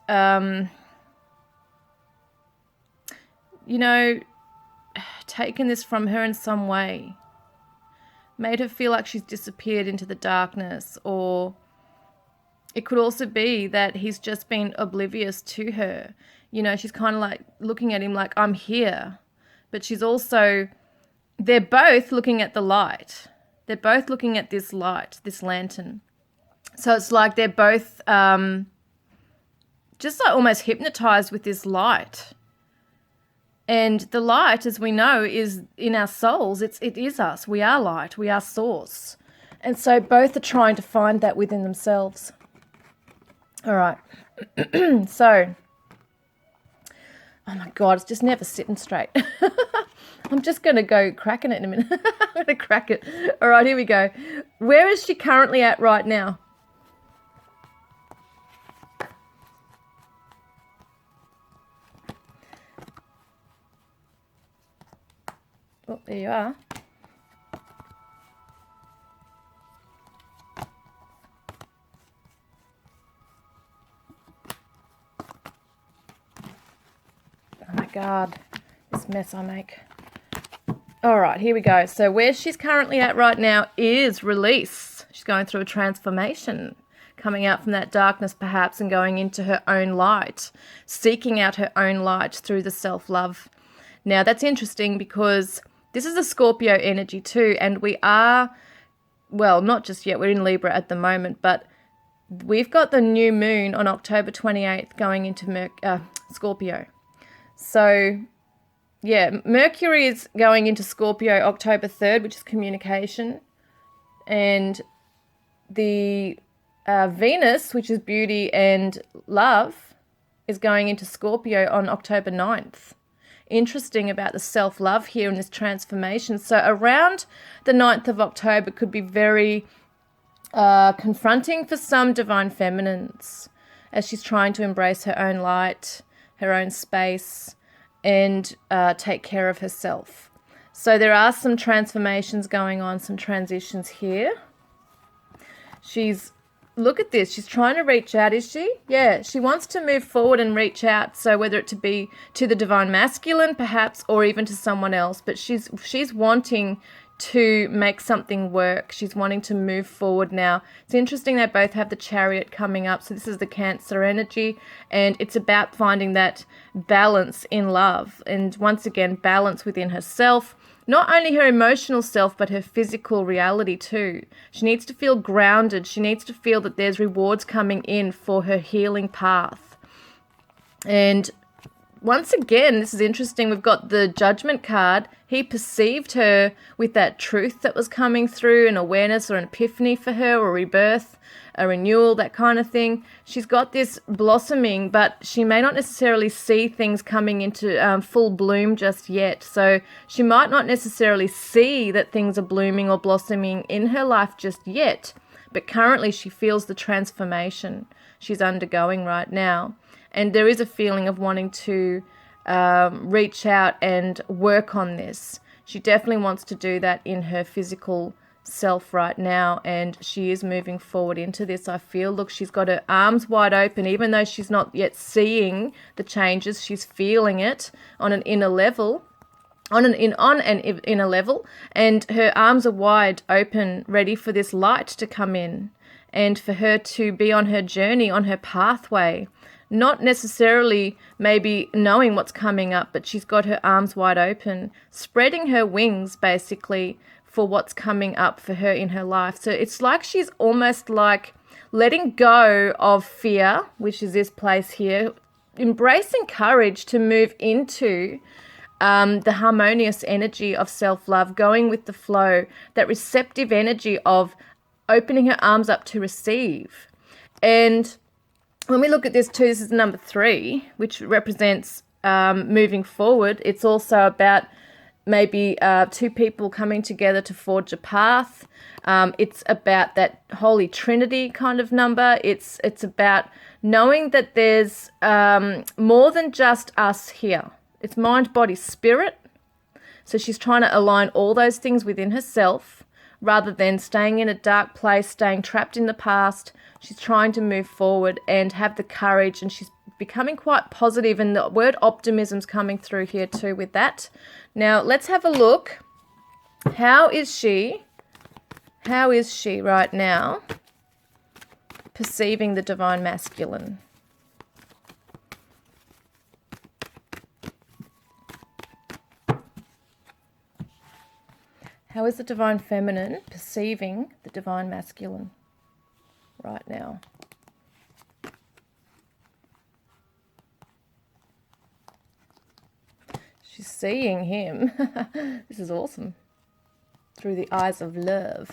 taken this from her in some way. Made her feel like she's disappeared into the darkness, or it could also be that he's just been oblivious to her. You know, she's kind of like looking at him like, I'm here. But she's also, they're both looking at the light. They're both looking at this light, this lantern. So it's like they're both just like almost hypnotized with this light. And the light, as we know, is in our souls. It is us. We are light. We are source. And so both are trying to find that within themselves. All right. So, oh my God, it's just never sitting straight. I'm just going to go cracking it in a minute. I'm going to crack it. All right, here we go. Where is she currently at right now? Oh, there you are. Oh my God, this mess I make. All right, here we go. So where she's currently at right now is release. She's going through a transformation, coming out from that darkness perhaps and going into her own light, seeking out her own light through the self-love. Now that's interesting because this is a Scorpio energy too, and we are, well, not just yet, we're in Libra at the moment, but we've got the new moon on October 28th going into Scorpio. So, yeah, Mercury is going into Scorpio October 3rd, which is communication, and the Venus, which is beauty and love, is going into Scorpio on October 9th. Interesting about the self-love here in this transformation. So around the 9th of October could be very confronting for some divine feminines as she's trying to embrace her own light, her own space, and take care of herself. So there are some transformations going on, some transitions here. Look at this, she's trying to reach out, is she? Yeah, she wants to move forward and reach out, so whether it to be to the divine masculine perhaps, or even to someone else, but she's wanting to make something work. She's wanting to move forward now. It's interesting they both have the Chariot coming up, so this is the Cancer energy, and it's about finding that balance in love, and once again, balance within herself. Not only her emotional self, but her physical reality too. She needs to feel grounded. She needs to feel that there's rewards coming in for her healing path. And once again, this is interesting. We've got the Judgment card. He perceived her with that truth that was coming through, an awareness or an epiphany for her, or a rebirth, a renewal, that kind of thing. She's got this blossoming, but she may not necessarily see things coming into full bloom just yet. So she might not necessarily see that things are blooming or blossoming in her life just yet, but currently she feels the transformation she's undergoing right now. And there is a feeling of wanting to reach out and work on this. She definitely wants to do that in her physical self right now, and she is moving forward into this. I feel, look, she's got her arms wide open, even though she's not yet seeing the changes. She's feeling it on an inner level, on an inner level, and her arms are wide open, ready for this light to come in, and for her to be on her journey, on her pathway. Not necessarily maybe knowing what's coming up, but she's got her arms wide open, spreading her wings basically for what's coming up for her in her life. So it's like she's almost like letting go of fear, which is this place here, embracing courage to move into the harmonious energy of self-love, going with the flow, that receptive energy of opening her arms up to receive. And when we look at this too, this is number 3, which represents moving forward. It's also about maybe 2 people coming together to forge a path. It's about that Holy Trinity kind of number. It's about knowing that there's more than just us here. It's mind, body, spirit. So she's trying to align all those things within herself rather than staying in a dark place, staying trapped in the past. She's trying to move forward and have the courage, and she's becoming quite positive, and the word optimism's coming through here too with that. Now, let's have a look. How is she right now perceiving the divine masculine? How is the divine feminine perceiving the divine masculine right now? She's seeing him. This is awesome. Through the eyes of love.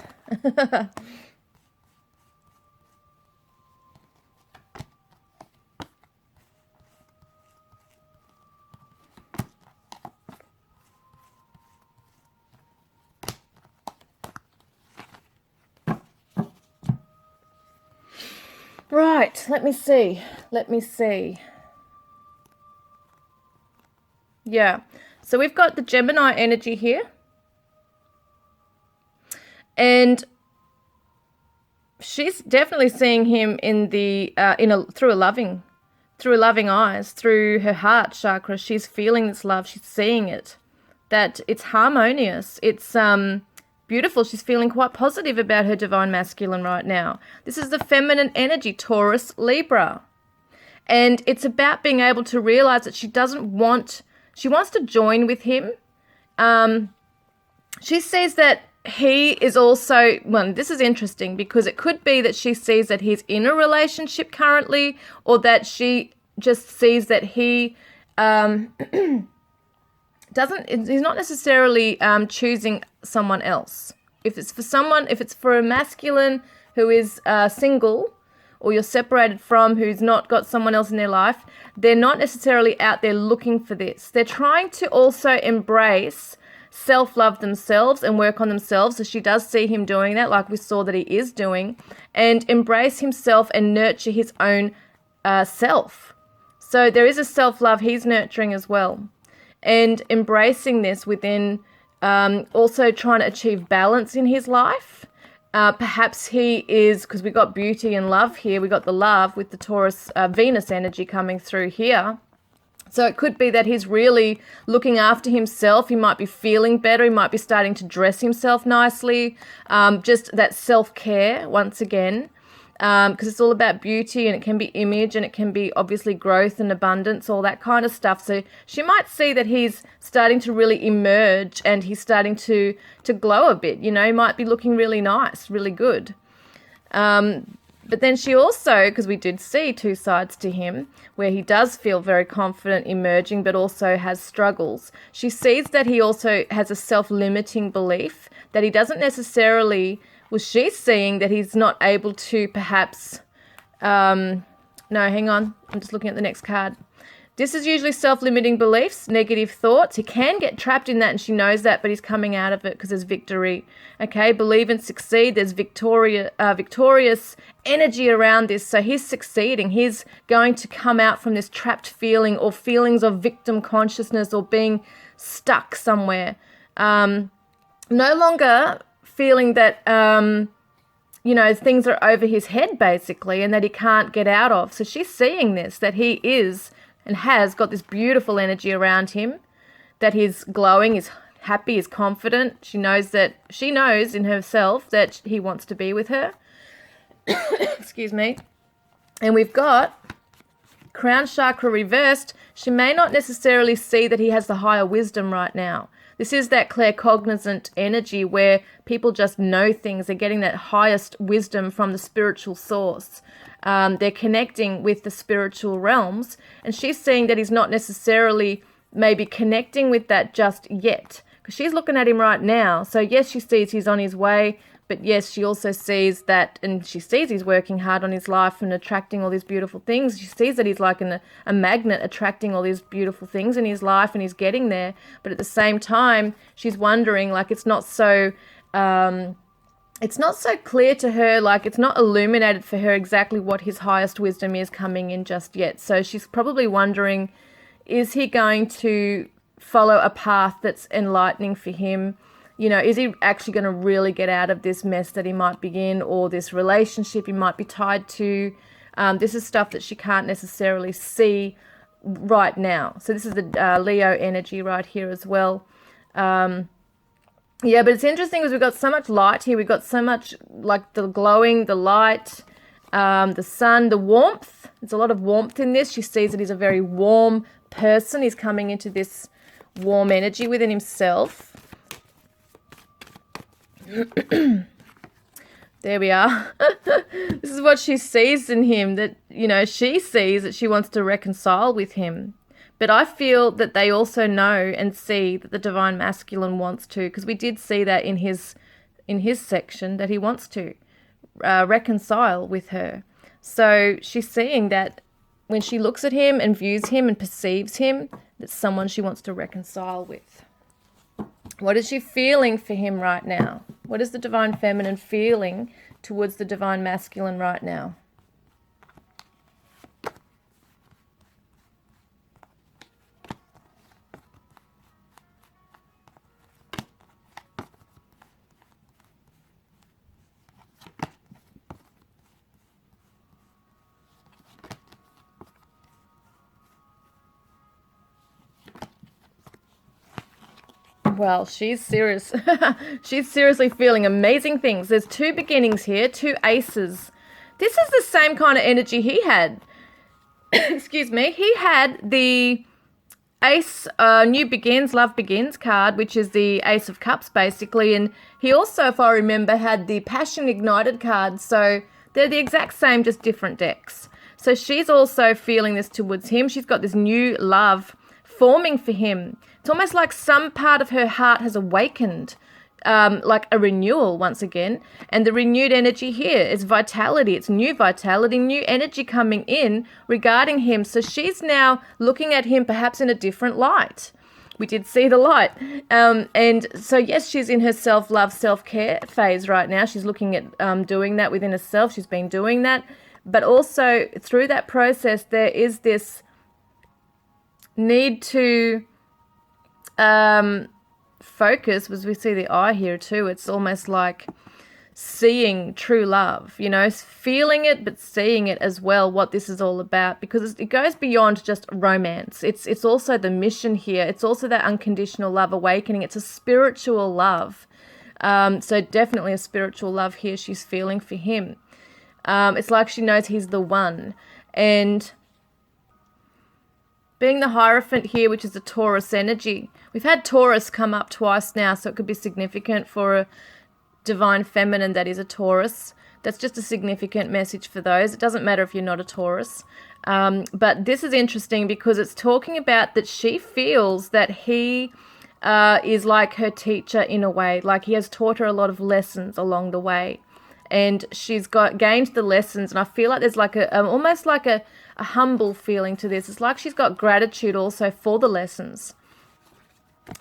Right, let me see. Yeah, so we've got the Gemini energy here. And she's definitely seeing him in the through loving eyes, through her heart chakra. She's feeling this love, she's seeing it. That it's harmonious. It's beautiful. She's feeling quite positive about her divine masculine right now. This is the feminine energy, Taurus, Libra. And it's about being able to realize that she wants to join with him. She sees that he is also, well, this is interesting because it could be that she sees that he's in a relationship currently, or that she just sees that he he's not necessarily choosing someone else. If it's for a masculine who is single, or you're separated from, who's not got someone else in their life, they're not necessarily out there looking for this. They're trying to also embrace self-love themselves and work on themselves. So she does see him doing that, like we saw that he is doing, and embrace himself and nurture his own self. So there is a self-love he's nurturing as well, and embracing this within, also trying to achieve balance in his life. Perhaps he is, because we got beauty and love here, we got the love with the Taurus Venus energy coming through here. So it could be that he's really looking after himself. He might be feeling better. He might be starting to dress himself nicely. Just that self-care once again, because it's all about beauty, and it can be image, and it can be obviously growth and abundance, all that kind of stuff. So she might see that he's starting to really emerge, and he's starting to glow a bit. You know, he might be looking really nice, really good. But then she also, because we did see two sides to him, where he does feel very confident emerging, but also has struggles. She sees that he also has a self-limiting belief, that he doesn't necessarily, well, she's seeing that he's not able to perhaps, no, hang on, I'm just looking at the next card. This is usually self-limiting beliefs, negative thoughts. He can get trapped in that, and she knows that, but he's coming out of it because there's victory. Okay, believe and succeed. There's victorious energy around this. So he's succeeding. He's going to come out from this trapped feeling, or feelings of victim consciousness, or being stuck somewhere. No longer feeling that, you know, things are over his head, basically, and that he can't get out of. So she's seeing this, that he is and has got this beautiful energy around him, that he's glowing, he's happy, he's confident. She knows in herself that he wants to be with her. Excuse me. And we've got crown chakra reversed. She may not necessarily see that he has the higher wisdom right now. This is that claircognizant energy where people just know things. They're getting that highest wisdom from the spiritual source. They're connecting with the spiritual realms. And she's seeing that he's not necessarily maybe connecting with that just yet, because she's looking at him right now. So yes, she sees he's on his way, but yes, she also sees that, and she sees he's working hard on his life and attracting all these beautiful things. She sees that he's like a magnet attracting all these beautiful things in his life, and he's getting there. But at the same time, she's wondering, like, it's not so clear to her, like it's not illuminated for her exactly what his highest wisdom is coming in just yet. So she's probably wondering, is he going to follow a path that's enlightening for him? You know, is he actually going to really get out of this mess that he might be in, or this relationship he might be tied to? This is stuff that she can't necessarily see right now. So this is the Leo energy right here as well. Yeah, but it's interesting because we've got so much light here. We've got so much, like, the glowing, the light, the sun, the warmth. There's a lot of warmth in this. She sees that he's a very warm person. He's coming into this warm energy within himself. There we are. This is what she sees in him, that, you know, she sees that she wants to reconcile with him. But I feel that they also know and see that the divine masculine wants to, because we did see that in his section, that he wants to reconcile with her. So she's seeing that when she looks at him and views him and perceives him, that's someone she wants to reconcile with. What is she feeling for him right now? What is the divine feminine feeling towards the divine masculine right now? Well, she's serious. She's seriously feeling amazing things. There's two beginnings here, two aces. This is the same kind of energy he had. Excuse me. He had the ace, new begins, love begins card, which is the Ace of Cups, basically. And he also, if I remember, had the Passion Ignited card. So they're the exact same, just different decks. So she's also feeling this towards him. She's got this new love forming for him. It's almost like some part of her heart has awakened, like a renewal once again. And the renewed energy here is vitality. It's new vitality, new energy coming in regarding him. So she's now looking at him perhaps in a different light. we did see the light. And so, yes, she's in her self-love, self-care phase right now. She's looking at doing that within herself. She's been doing that. But also through that process, there is this need to focus, as we see the eye here too. It's almost like seeing true love, you know, feeling it, but seeing it as well, what this is all about, because it goes beyond just romance. It's also the mission here. It's also that unconditional love awakening. It's a spiritual love. So definitely a spiritual love here she's feeling for him. It's like she knows he's the one. And being the Hierophant here, which is a Taurus energy. We've had Taurus come up twice now, so it could be significant for a divine feminine that is a Taurus. That's just a significant message for those. It doesn't matter if you're not a Taurus. But this is interesting because it's talking about that she feels that he is like her teacher in a way. Like he has taught her a lot of lessons along the way. And she's gained the lessons. And I feel like there's like almost like a humble feeling to this. It's like she's got gratitude also for the lessons.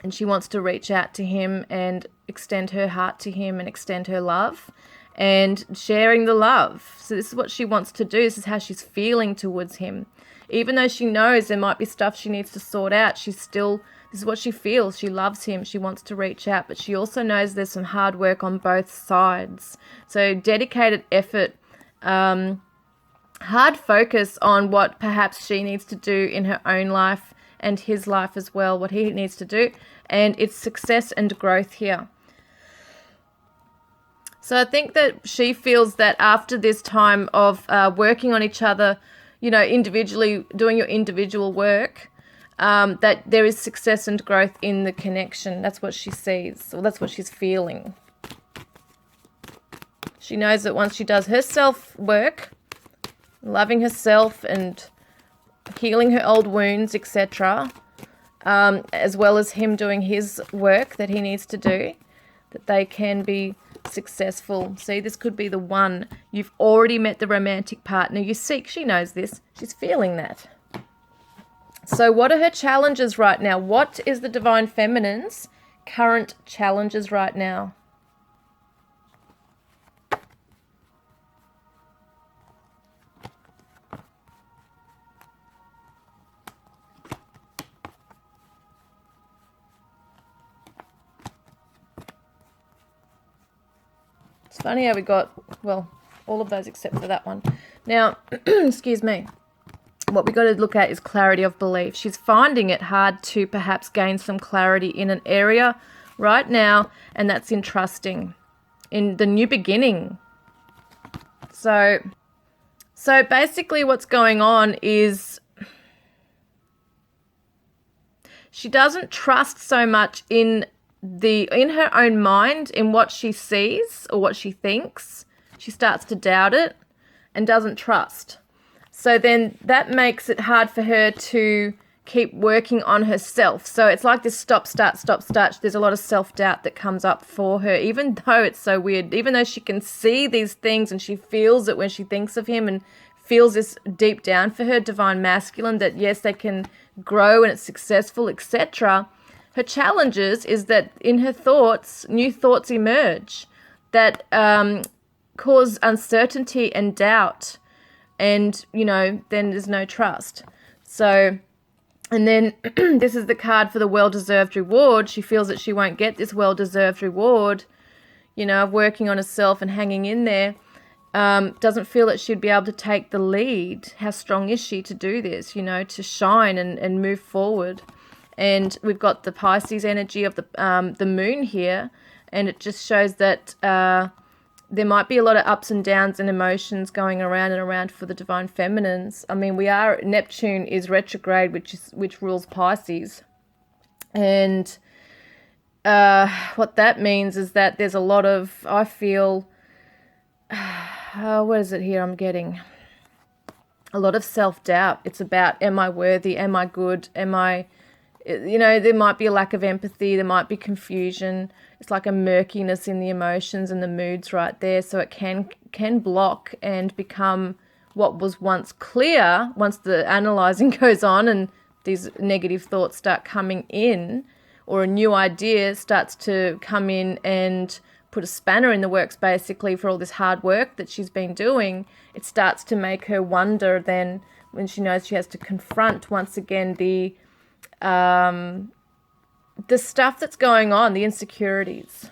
And she wants to reach out to him and extend her heart to him and extend her love and sharing the love. So this is what she wants to do. This is how she's feeling towards him. Even though she knows there might be stuff she needs to sort out, this is what she feels. She loves him. She wants to reach out, but she also knows there's some hard work on both sides. So dedicated effort, hard focus on what perhaps she needs to do in her own life and his life as well, what he needs to do. And it's success and growth here. So I think that she feels that after this time of working on each other, you know, individually, doing your individual work, that there is success and growth in the connection. That's what she sees, or that's what she's feeling. She knows that once she does her self-work, loving herself and healing her old wounds, etc., as well as him doing his work that he needs to do, that they can be successful. See, this could be the one. You've already met the romantic partner you seek. She knows this. She's feeling that. So what are her challenges right now? What is the Divine Feminine's current challenges right now? It's funny how we got, well, all of those except for that one. Now, excuse me. What we got to look at is clarity of belief. She's finding it hard to perhaps gain some clarity in an area right now, and that's in trusting, in the new beginning. So basically what's going on is she doesn't trust so much in her own mind, in what she sees or what she thinks. She starts to doubt it and doesn't trust. So then that makes it hard for her to keep working on herself. So it's like this stop, start. There's a lot of self-doubt that comes up for her, even though it's so weird, even though she can see these things and she feels it when she thinks of him and feels this deep down for her divine masculine, that yes, they can grow and it's successful, etc. Her challenges is that in her thoughts, new thoughts emerge that cause uncertainty and doubt. And, you know, then there's no trust. So, and then this is the card for the well-deserved reward. She feels that she won't get this well-deserved reward, you know, of working on herself and hanging in there. Doesn't feel that she'd be able to take the lead. How strong is she to do this, you know, to shine and move forward? And we've got the Pisces energy of the moon here. And it just shows that there might be a lot of ups and downs and emotions going around and around for the divine feminines. I mean, Neptune is retrograde, which rules Pisces. And what that means is that there's a lot of, I feel, what is it here I'm getting? A lot of self-doubt. It's about, am I worthy? Am I good? Am I, you know, there might be a lack of empathy. There might be confusion. It's like a murkiness in the emotions and the moods right there. So it can block and become what was once clear once the analysing goes on and these negative thoughts start coming in, or a new idea starts to come in and put a spanner in the works, basically, for all this hard work that she's been doing, it starts to make her wonder then, when she knows she has to confront once again the stuff that's going on, the insecurities.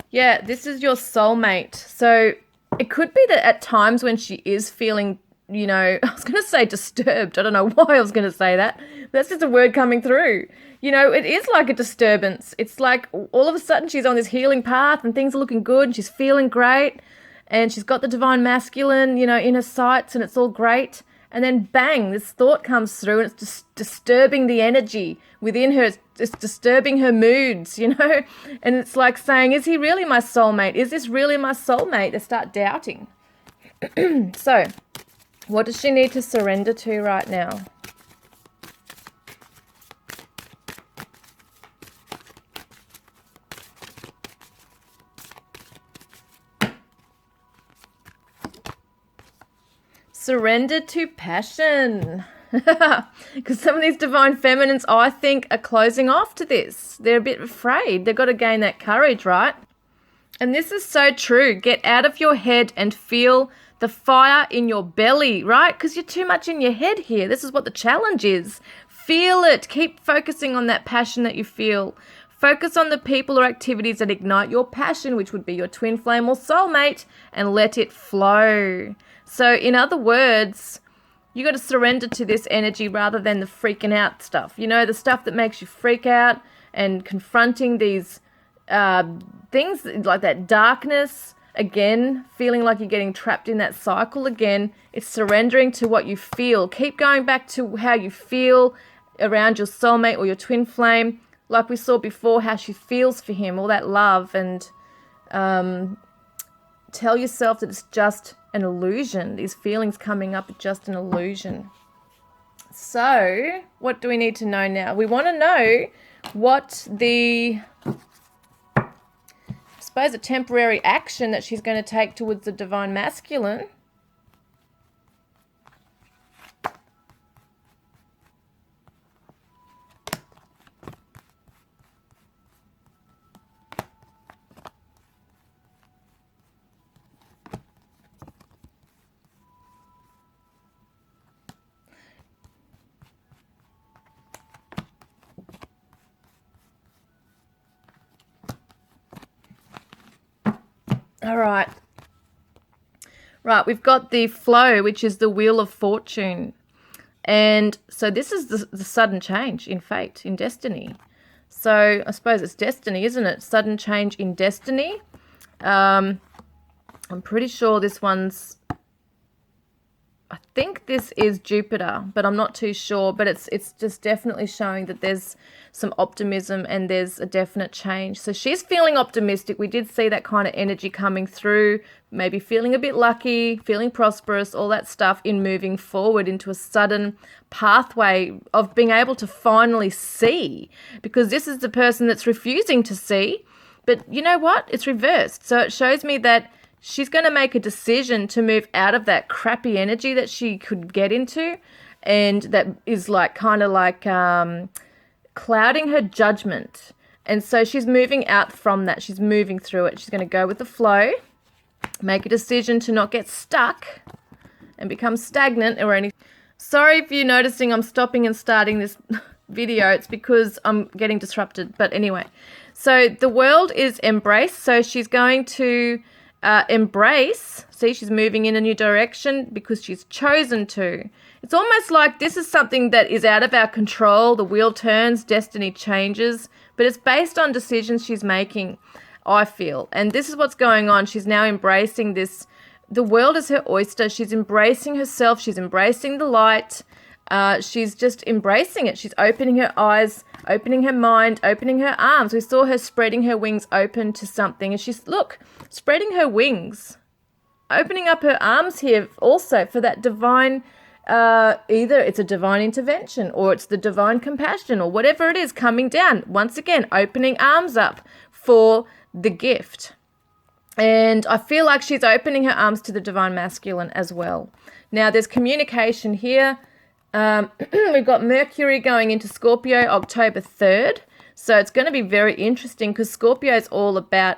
Yeah, this is your soulmate. So it could be that at times when she is feeling, I was going to say disturbed. I don't know why I was going to say that. That's just a word coming through. It is like a disturbance. It's like all of a sudden she's on this healing path and things are looking good and she's feeling great and she's got the divine masculine, in her sights, and it's all great. And then bang, this thought comes through and it's just disturbing the energy within her. It's disturbing her moods, And it's like saying, is he really my soulmate? Is this really my soulmate? They start doubting. So, what does she need to surrender to right now? Surrender to passion. Because some of these divine feminines, I think, are closing off to this. They're a bit afraid. They've got to gain that courage, right? And this is so true. Get out of your head and feel the fire in your belly, right? Because you're too much in your head here. This is what the challenge is. Feel it. Keep focusing on that passion that you feel. Focus on the people or activities that ignite your passion, which would be your twin flame or soulmate, and let it flow. So in other words, you got to surrender to this energy rather than the freaking out stuff. The stuff that makes you freak out and confronting these things like that darkness, again, feeling like you're getting trapped in that cycle again. It's surrendering to what you feel. Keep going back to how you feel around your soulmate or your twin flame, like we saw before, how she feels for him, all that love, and tell yourself that it's just an illusion. These feelings coming up are just an illusion. So, what do we need to know now? We want to know what I suppose a temporary action that she's going to take towards the divine masculine. All right. Right, we've got the flow, which is the wheel of fortune. And so this is the sudden change in fate, in destiny. So I suppose it's destiny, isn't it? Sudden change in destiny. I'm pretty sure this one's, I think this is Jupiter, but I'm not too sure. But it's just definitely showing that there's some optimism and there's a definite change. So she's feeling optimistic. We did see that kind of energy coming through, maybe feeling a bit lucky, feeling prosperous, all that stuff in moving forward into a sudden pathway of being able to finally see, because this is the person that's refusing to see. But you know what? It's reversed. So it shows me that she's going to make a decision to move out of that crappy energy that she could get into, and that is like kind of like clouding her judgment. And so she's moving out from that. She's moving through it. She's going to go with the flow, make a decision to not get stuck and become stagnant or anything. Sorry if you're noticing I'm stopping and starting this video. It's because I'm getting disrupted. But anyway, so the world is embraced. So she's going to embrace. See, she's moving in a new direction because she's chosen to. It's almost like this is something that is out of our control. The wheel turns, destiny changes, but it's based on decisions she's making, I feel. And this is what's going on. She's now embracing this. The world is her oyster. She's embracing herself. She's embracing the light. She's just embracing it. She's opening her eyes, opening her mind, opening her arms. We saw her spreading her wings open to something. And she's, look, spreading her wings, opening up her arms here also for that divine, either it's a divine intervention or it's the divine compassion or whatever it is coming down. Once again, opening arms up for the gift. And I feel like she's opening her arms to the divine masculine as well. Now, there's communication here. We've got Mercury going into Scorpio October 3rd. So it's going to be very interesting because Scorpio is all about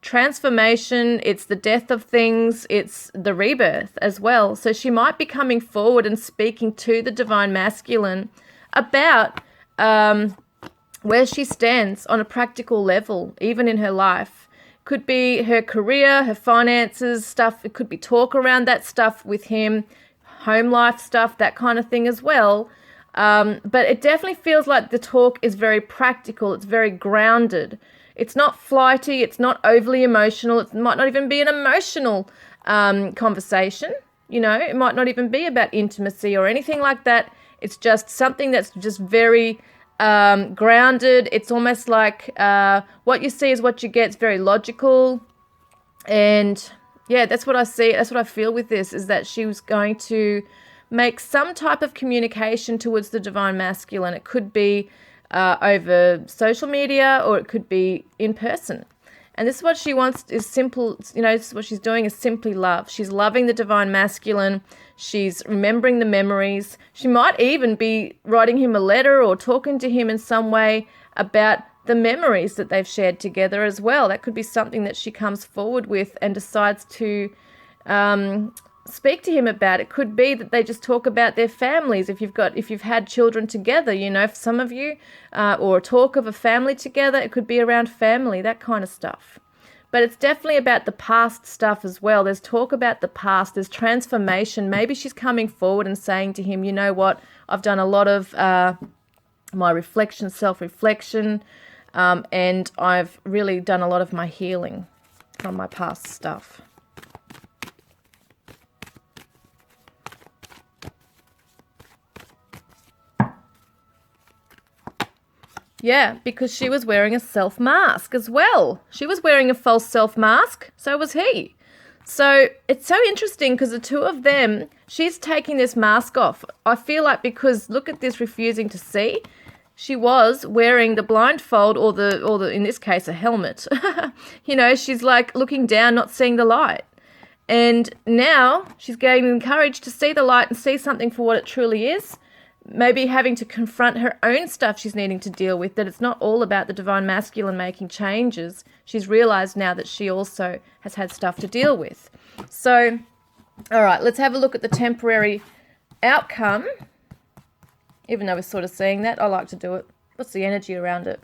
transformation. It's the death of things. It's the rebirth as well. So she might be coming forward and speaking to the divine masculine about where she stands on a practical level, even in her life. Could be her career, her finances, stuff. It could be talk around that stuff with him, home life stuff, that kind of thing as well. But it definitely feels like the talk is very practical. It's very grounded. It's not flighty. It's not overly emotional. It might not even be an emotional conversation. You know, it might not even be about intimacy or anything like that. It's just something that's just very grounded. It's almost like what you see is what you get. It's very logical. And yeah, that's what I see. That's what I feel with this, is that she was going to make some type of communication towards the divine masculine. It could be over social media, or it could be in person. And this is what she wants, is simple, you know, this is what she's doing is simply love. She's loving the divine masculine. She's remembering the memories. She might even be writing him a letter or talking to him in some way about the memories that they've shared together as well. That could be something that she comes forward with and decides to speak to him about. It could be that they just talk about their families. If you've had children together, you know, for some of you, or talk of a family together, it could be around family, that kind of stuff. But it's definitely about the past stuff as well. There's talk about the past. There's transformation. Maybe she's coming forward and saying to him, you know what, I've done a lot of my reflection, self-reflection, and I've really done a lot of my healing from my past stuff. Yeah, because she was wearing a self mask as well. She was wearing a false self mask. So was he. So it's so interesting because the two of them, she's taking this mask off. I feel like, because look at this refusing to see. She was wearing the blindfold or the in this case a helmet. You know, she's like looking down, not seeing the light. And now she's gaining courage to see the light and see something for what it truly is. Maybe having to confront her own stuff she's needing to deal with, that it's not all about the divine masculine making changes. She's realized now that she also has had stuff to deal with. So, all right, let's have a look at the temporary outcome. Even though we're sort of seeing that, I like to do it. What's the energy around it?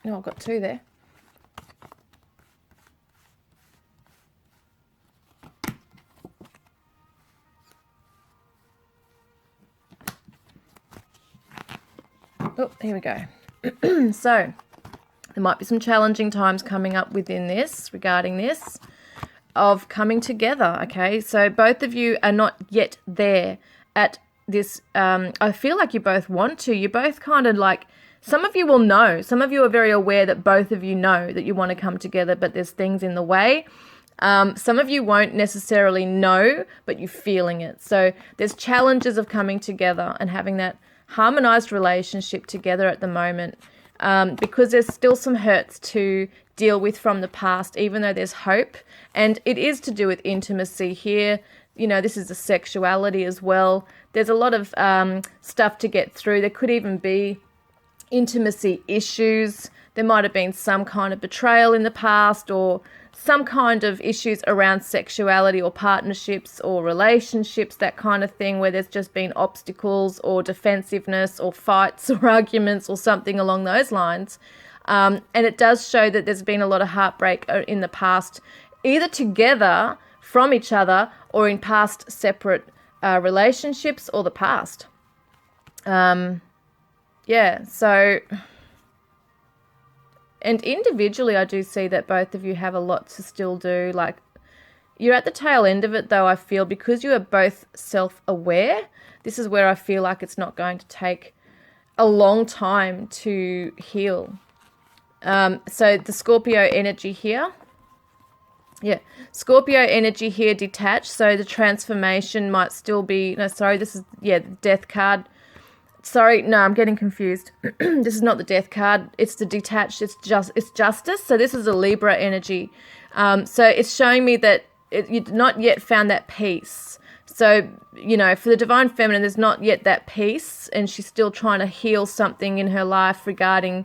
Oh, I've got two there. Oh, here we go. So, there might be some challenging times coming up within this, regarding this, of coming together, okay? So, both of you are not yet there at this. I feel like you both want to. You both kind of like, some of you will know. Some of you are very aware that both of you know that you want to come together, but there's things in the way. Some of you won't necessarily know, but you're feeling it. So, there's challenges of coming together and having that harmonized relationship together at the moment, because there's still some hurts to deal with from the past, even though there's hope. And it is to do with intimacy here. You know, this is the sexuality as well. There's a lot of stuff to get through. There could even be intimacy issues. There might have been some kind of betrayal in the past, or some kind of issues around sexuality or partnerships or relationships, that kind of thing, where there's just been obstacles or defensiveness or fights or arguments or something along those lines. And it does show that there's been a lot of heartbreak in the past, either together from each other or in past separate relationships or the past. Yeah, so... And individually, I do see that both of you have a lot to still do. Like, you're at the tail end of it, though, I feel, because you are both self-aware. This is where I feel like it's not going to take a long time to heal. So the Scorpio energy here Yeah, Scorpio energy here detached, so the transformation might still be, no, sorry, this is, yeah, the death card. Sorry, no, I'm getting confused. This is not the death card. It's the detached. It's justice. So this is a Libra energy. So it's showing me that you've not yet found that peace. So, you know, for the divine feminine, there's not yet that peace, and she's still trying to heal something in her life regarding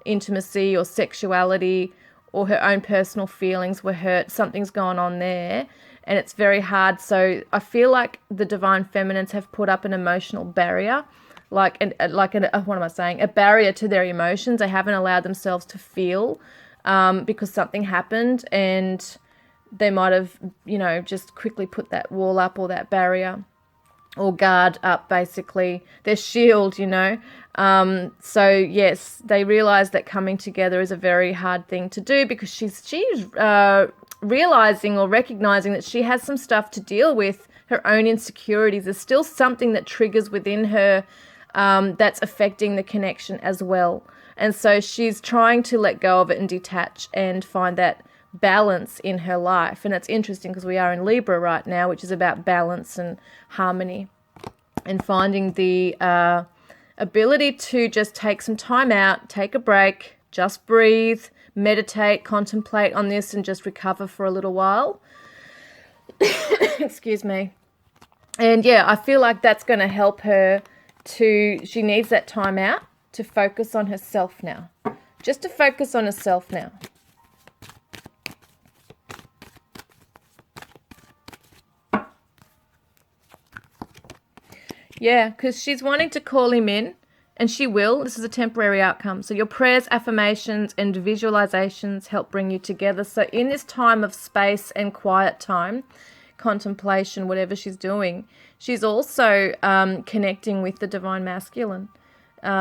intimacy or sexuality, or her own personal feelings were hurt. Something's going on there, and it's very hard. So I feel like the divine feminines have put up an emotional barrier, what am I saying? A barrier to their emotions. They haven't allowed themselves to feel because something happened, and they might have, you know, just quickly put that wall up or that barrier or guard up, basically their shield, you know. So yes, they realize that coming together is a very hard thing to do, because she's realizing or recognizing that she has some stuff to deal with, her own insecurities. There's still something that triggers within her that's affecting the connection as well. And so she's trying to let go of it and detach and find that balance in her life. And it's interesting because we are in Libra right now, which is about balance and harmony, and finding the ability to just take some time out, take a break, just breathe, meditate, contemplate on this, and just recover for a little while. Excuse me. And yeah, I feel like that's going to help her she needs that time out to focus on herself now. Just to focus on herself now. Yeah, because she's wanting to call him in, and she will. This is a temporary outcome. So your prayers, affirmations, and visualizations help bring you together. So in this time of space and quiet time, contemplation, whatever she's doing, she's also connecting with the divine masculine,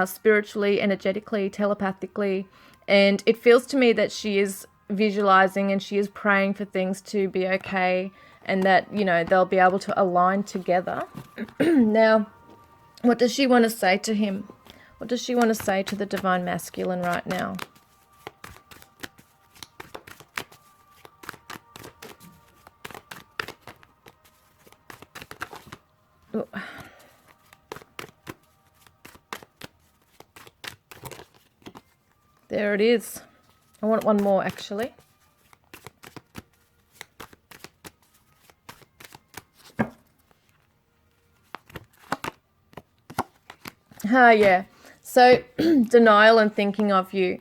spiritually, energetically, telepathically. And it feels to me that she is visualizing and she is praying for things to be okay, and that, you know, they'll be able to align together. Now, what does she want to say to him? What does she want to say to the divine masculine right now? Oh. There it is. I want one more, actually. Yeah. So denial and thinking of you.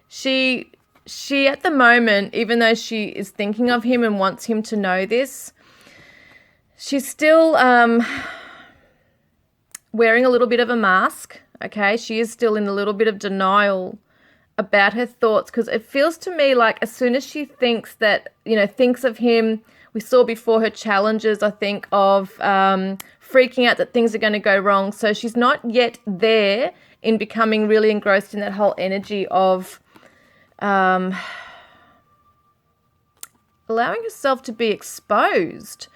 She at the moment, even though she is thinking of him and wants him to know this, she's still wearing a little bit of a mask. Okay, she is still in a little bit of denial about her thoughts, because it feels to me like as soon as she thinks that, you know, thinks of him, we saw before her challenges, I think, of freaking out that things are going to go wrong. So she's not yet there in becoming really engrossed in that whole energy of allowing herself to be exposed.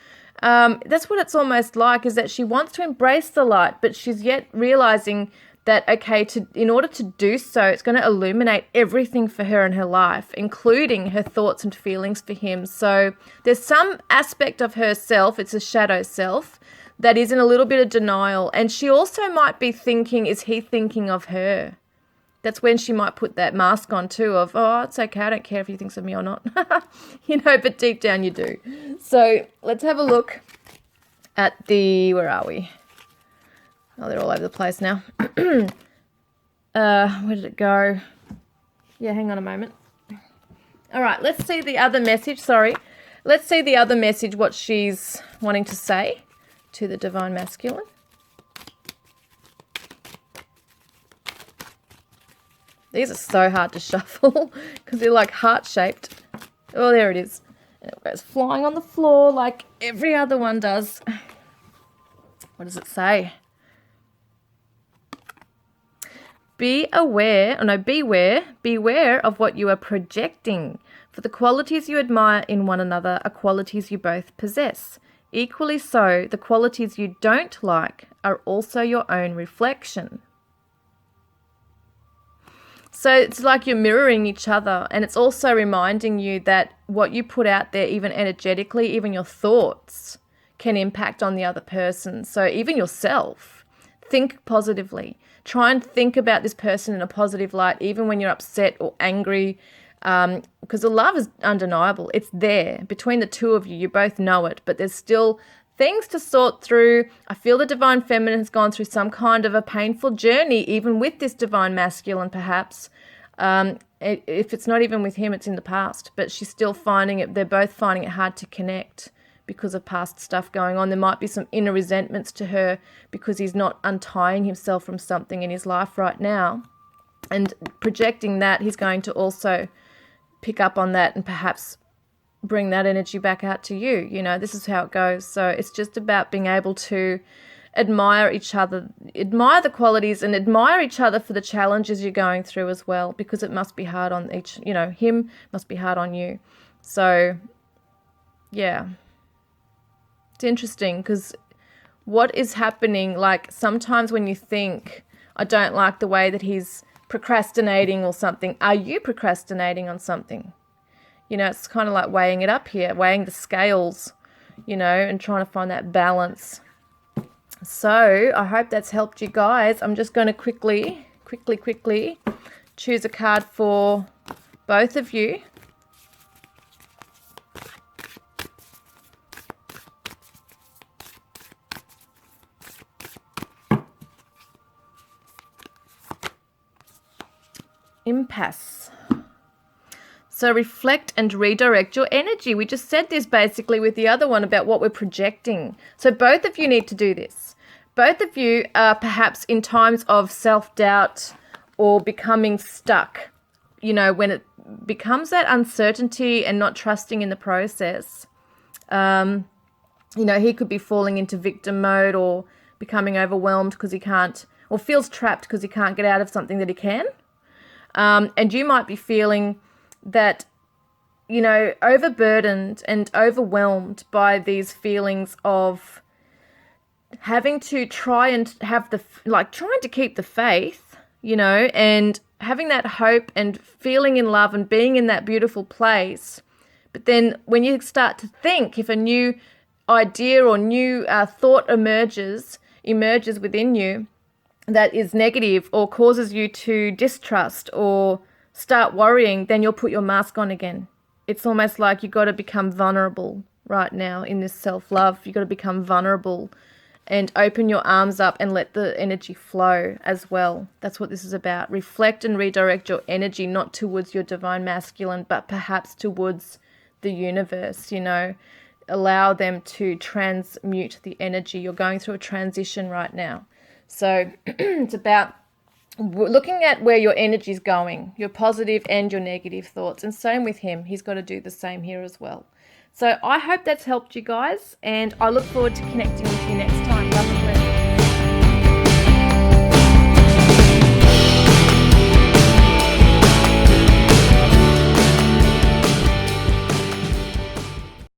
That's what it's almost like, is that she wants to embrace the light, but she's yet realizing that, okay, in order to do so, it's going to illuminate everything for her in her life, including her thoughts and feelings for him. So there's some aspect of herself, it's a shadow self, that is in a little bit of denial. And she also might be thinking, is he thinking of her? That's when she might put that mask on too of, oh, it's okay, I don't care if he thinks of me or not. You know, but deep down you do. So let's have a look at where are we? Oh, they're all over the place now. Where did it go? Yeah, hang on a moment. All right, let's see the other message. Sorry. Let's see the other message, what she's wanting to say to the divine masculine. These are so hard to shuffle because they're like heart-shaped. Oh, there it is. And it goes flying on the floor like every other one does. What does it say? Beware of what you are projecting, for the qualities you admire in one another are qualities you both possess. Equally so, the qualities you don't like are also your own reflection. So it's like you're mirroring each other, and it's also reminding you that what you put out there, even energetically, even your thoughts, can impact on the other person. So even yourself, think positively. Try and think about this person in a positive light, even when you're upset or angry, because the love is undeniable. It's there between the two of you. You both know it, but there's still things to sort through. I feel the divine feminine has gone through some kind of a painful journey, even with this divine masculine, perhaps. If it's not even with him, it's in the past. But she's still finding it, they're both finding it hard to connect because of past stuff going on. There might be some inner resentments to her because he's not untying himself from something in his life right now. And projecting that, he's going to also pick up on that and perhaps bring that energy back out to you. You know, this is how it goes. So it's just about being able to admire each other, admire the qualities, and admire each other for the challenges you're going through as well, because it must be hard on each, you know, him must be hard on you. So yeah, it's interesting because what is happening, like sometimes when you think, I don't like the way that he's procrastinating or something, are you procrastinating on something? You know, it's kind of like weighing it up here, weighing the scales, you know, and trying to find that balance. So I hope that's helped you guys. I'm just going to quickly choose a card for both of you. Impasse. So reflect and redirect your energy. We just said this basically with the other one about what we're projecting. So both of you need to do this. Both of you are perhaps in times of self-doubt or becoming stuck. You know, when it becomes that uncertainty and not trusting in the process, you know, he could be falling into victim mode or becoming overwhelmed because he can't, or feels trapped because he can't get out of something that he can. And you might be feeling that, you know, overburdened and overwhelmed by these feelings of having to try and have trying to keep the faith, you know, and having that hope and feeling in love and being in that beautiful place. But then when you start to think, if a new idea or new thought emerges within you that is negative or causes you to distrust or start worrying, then you'll put your mask on again. It's almost like you've got to become vulnerable right now in this self-love. You've got to become vulnerable and open your arms up and let the energy flow as well. That's what this is about. Reflect and redirect your energy, not towards your divine masculine, but perhaps towards the universe, you know. Allow them to transmute the energy. You're going through a transition right now. So it's about looking at where your energy is going, your positive and your negative thoughts. And same with him. He's got to do the same here as well. So I hope that's helped you guys, and I look forward to connecting with you next time. Love and bless.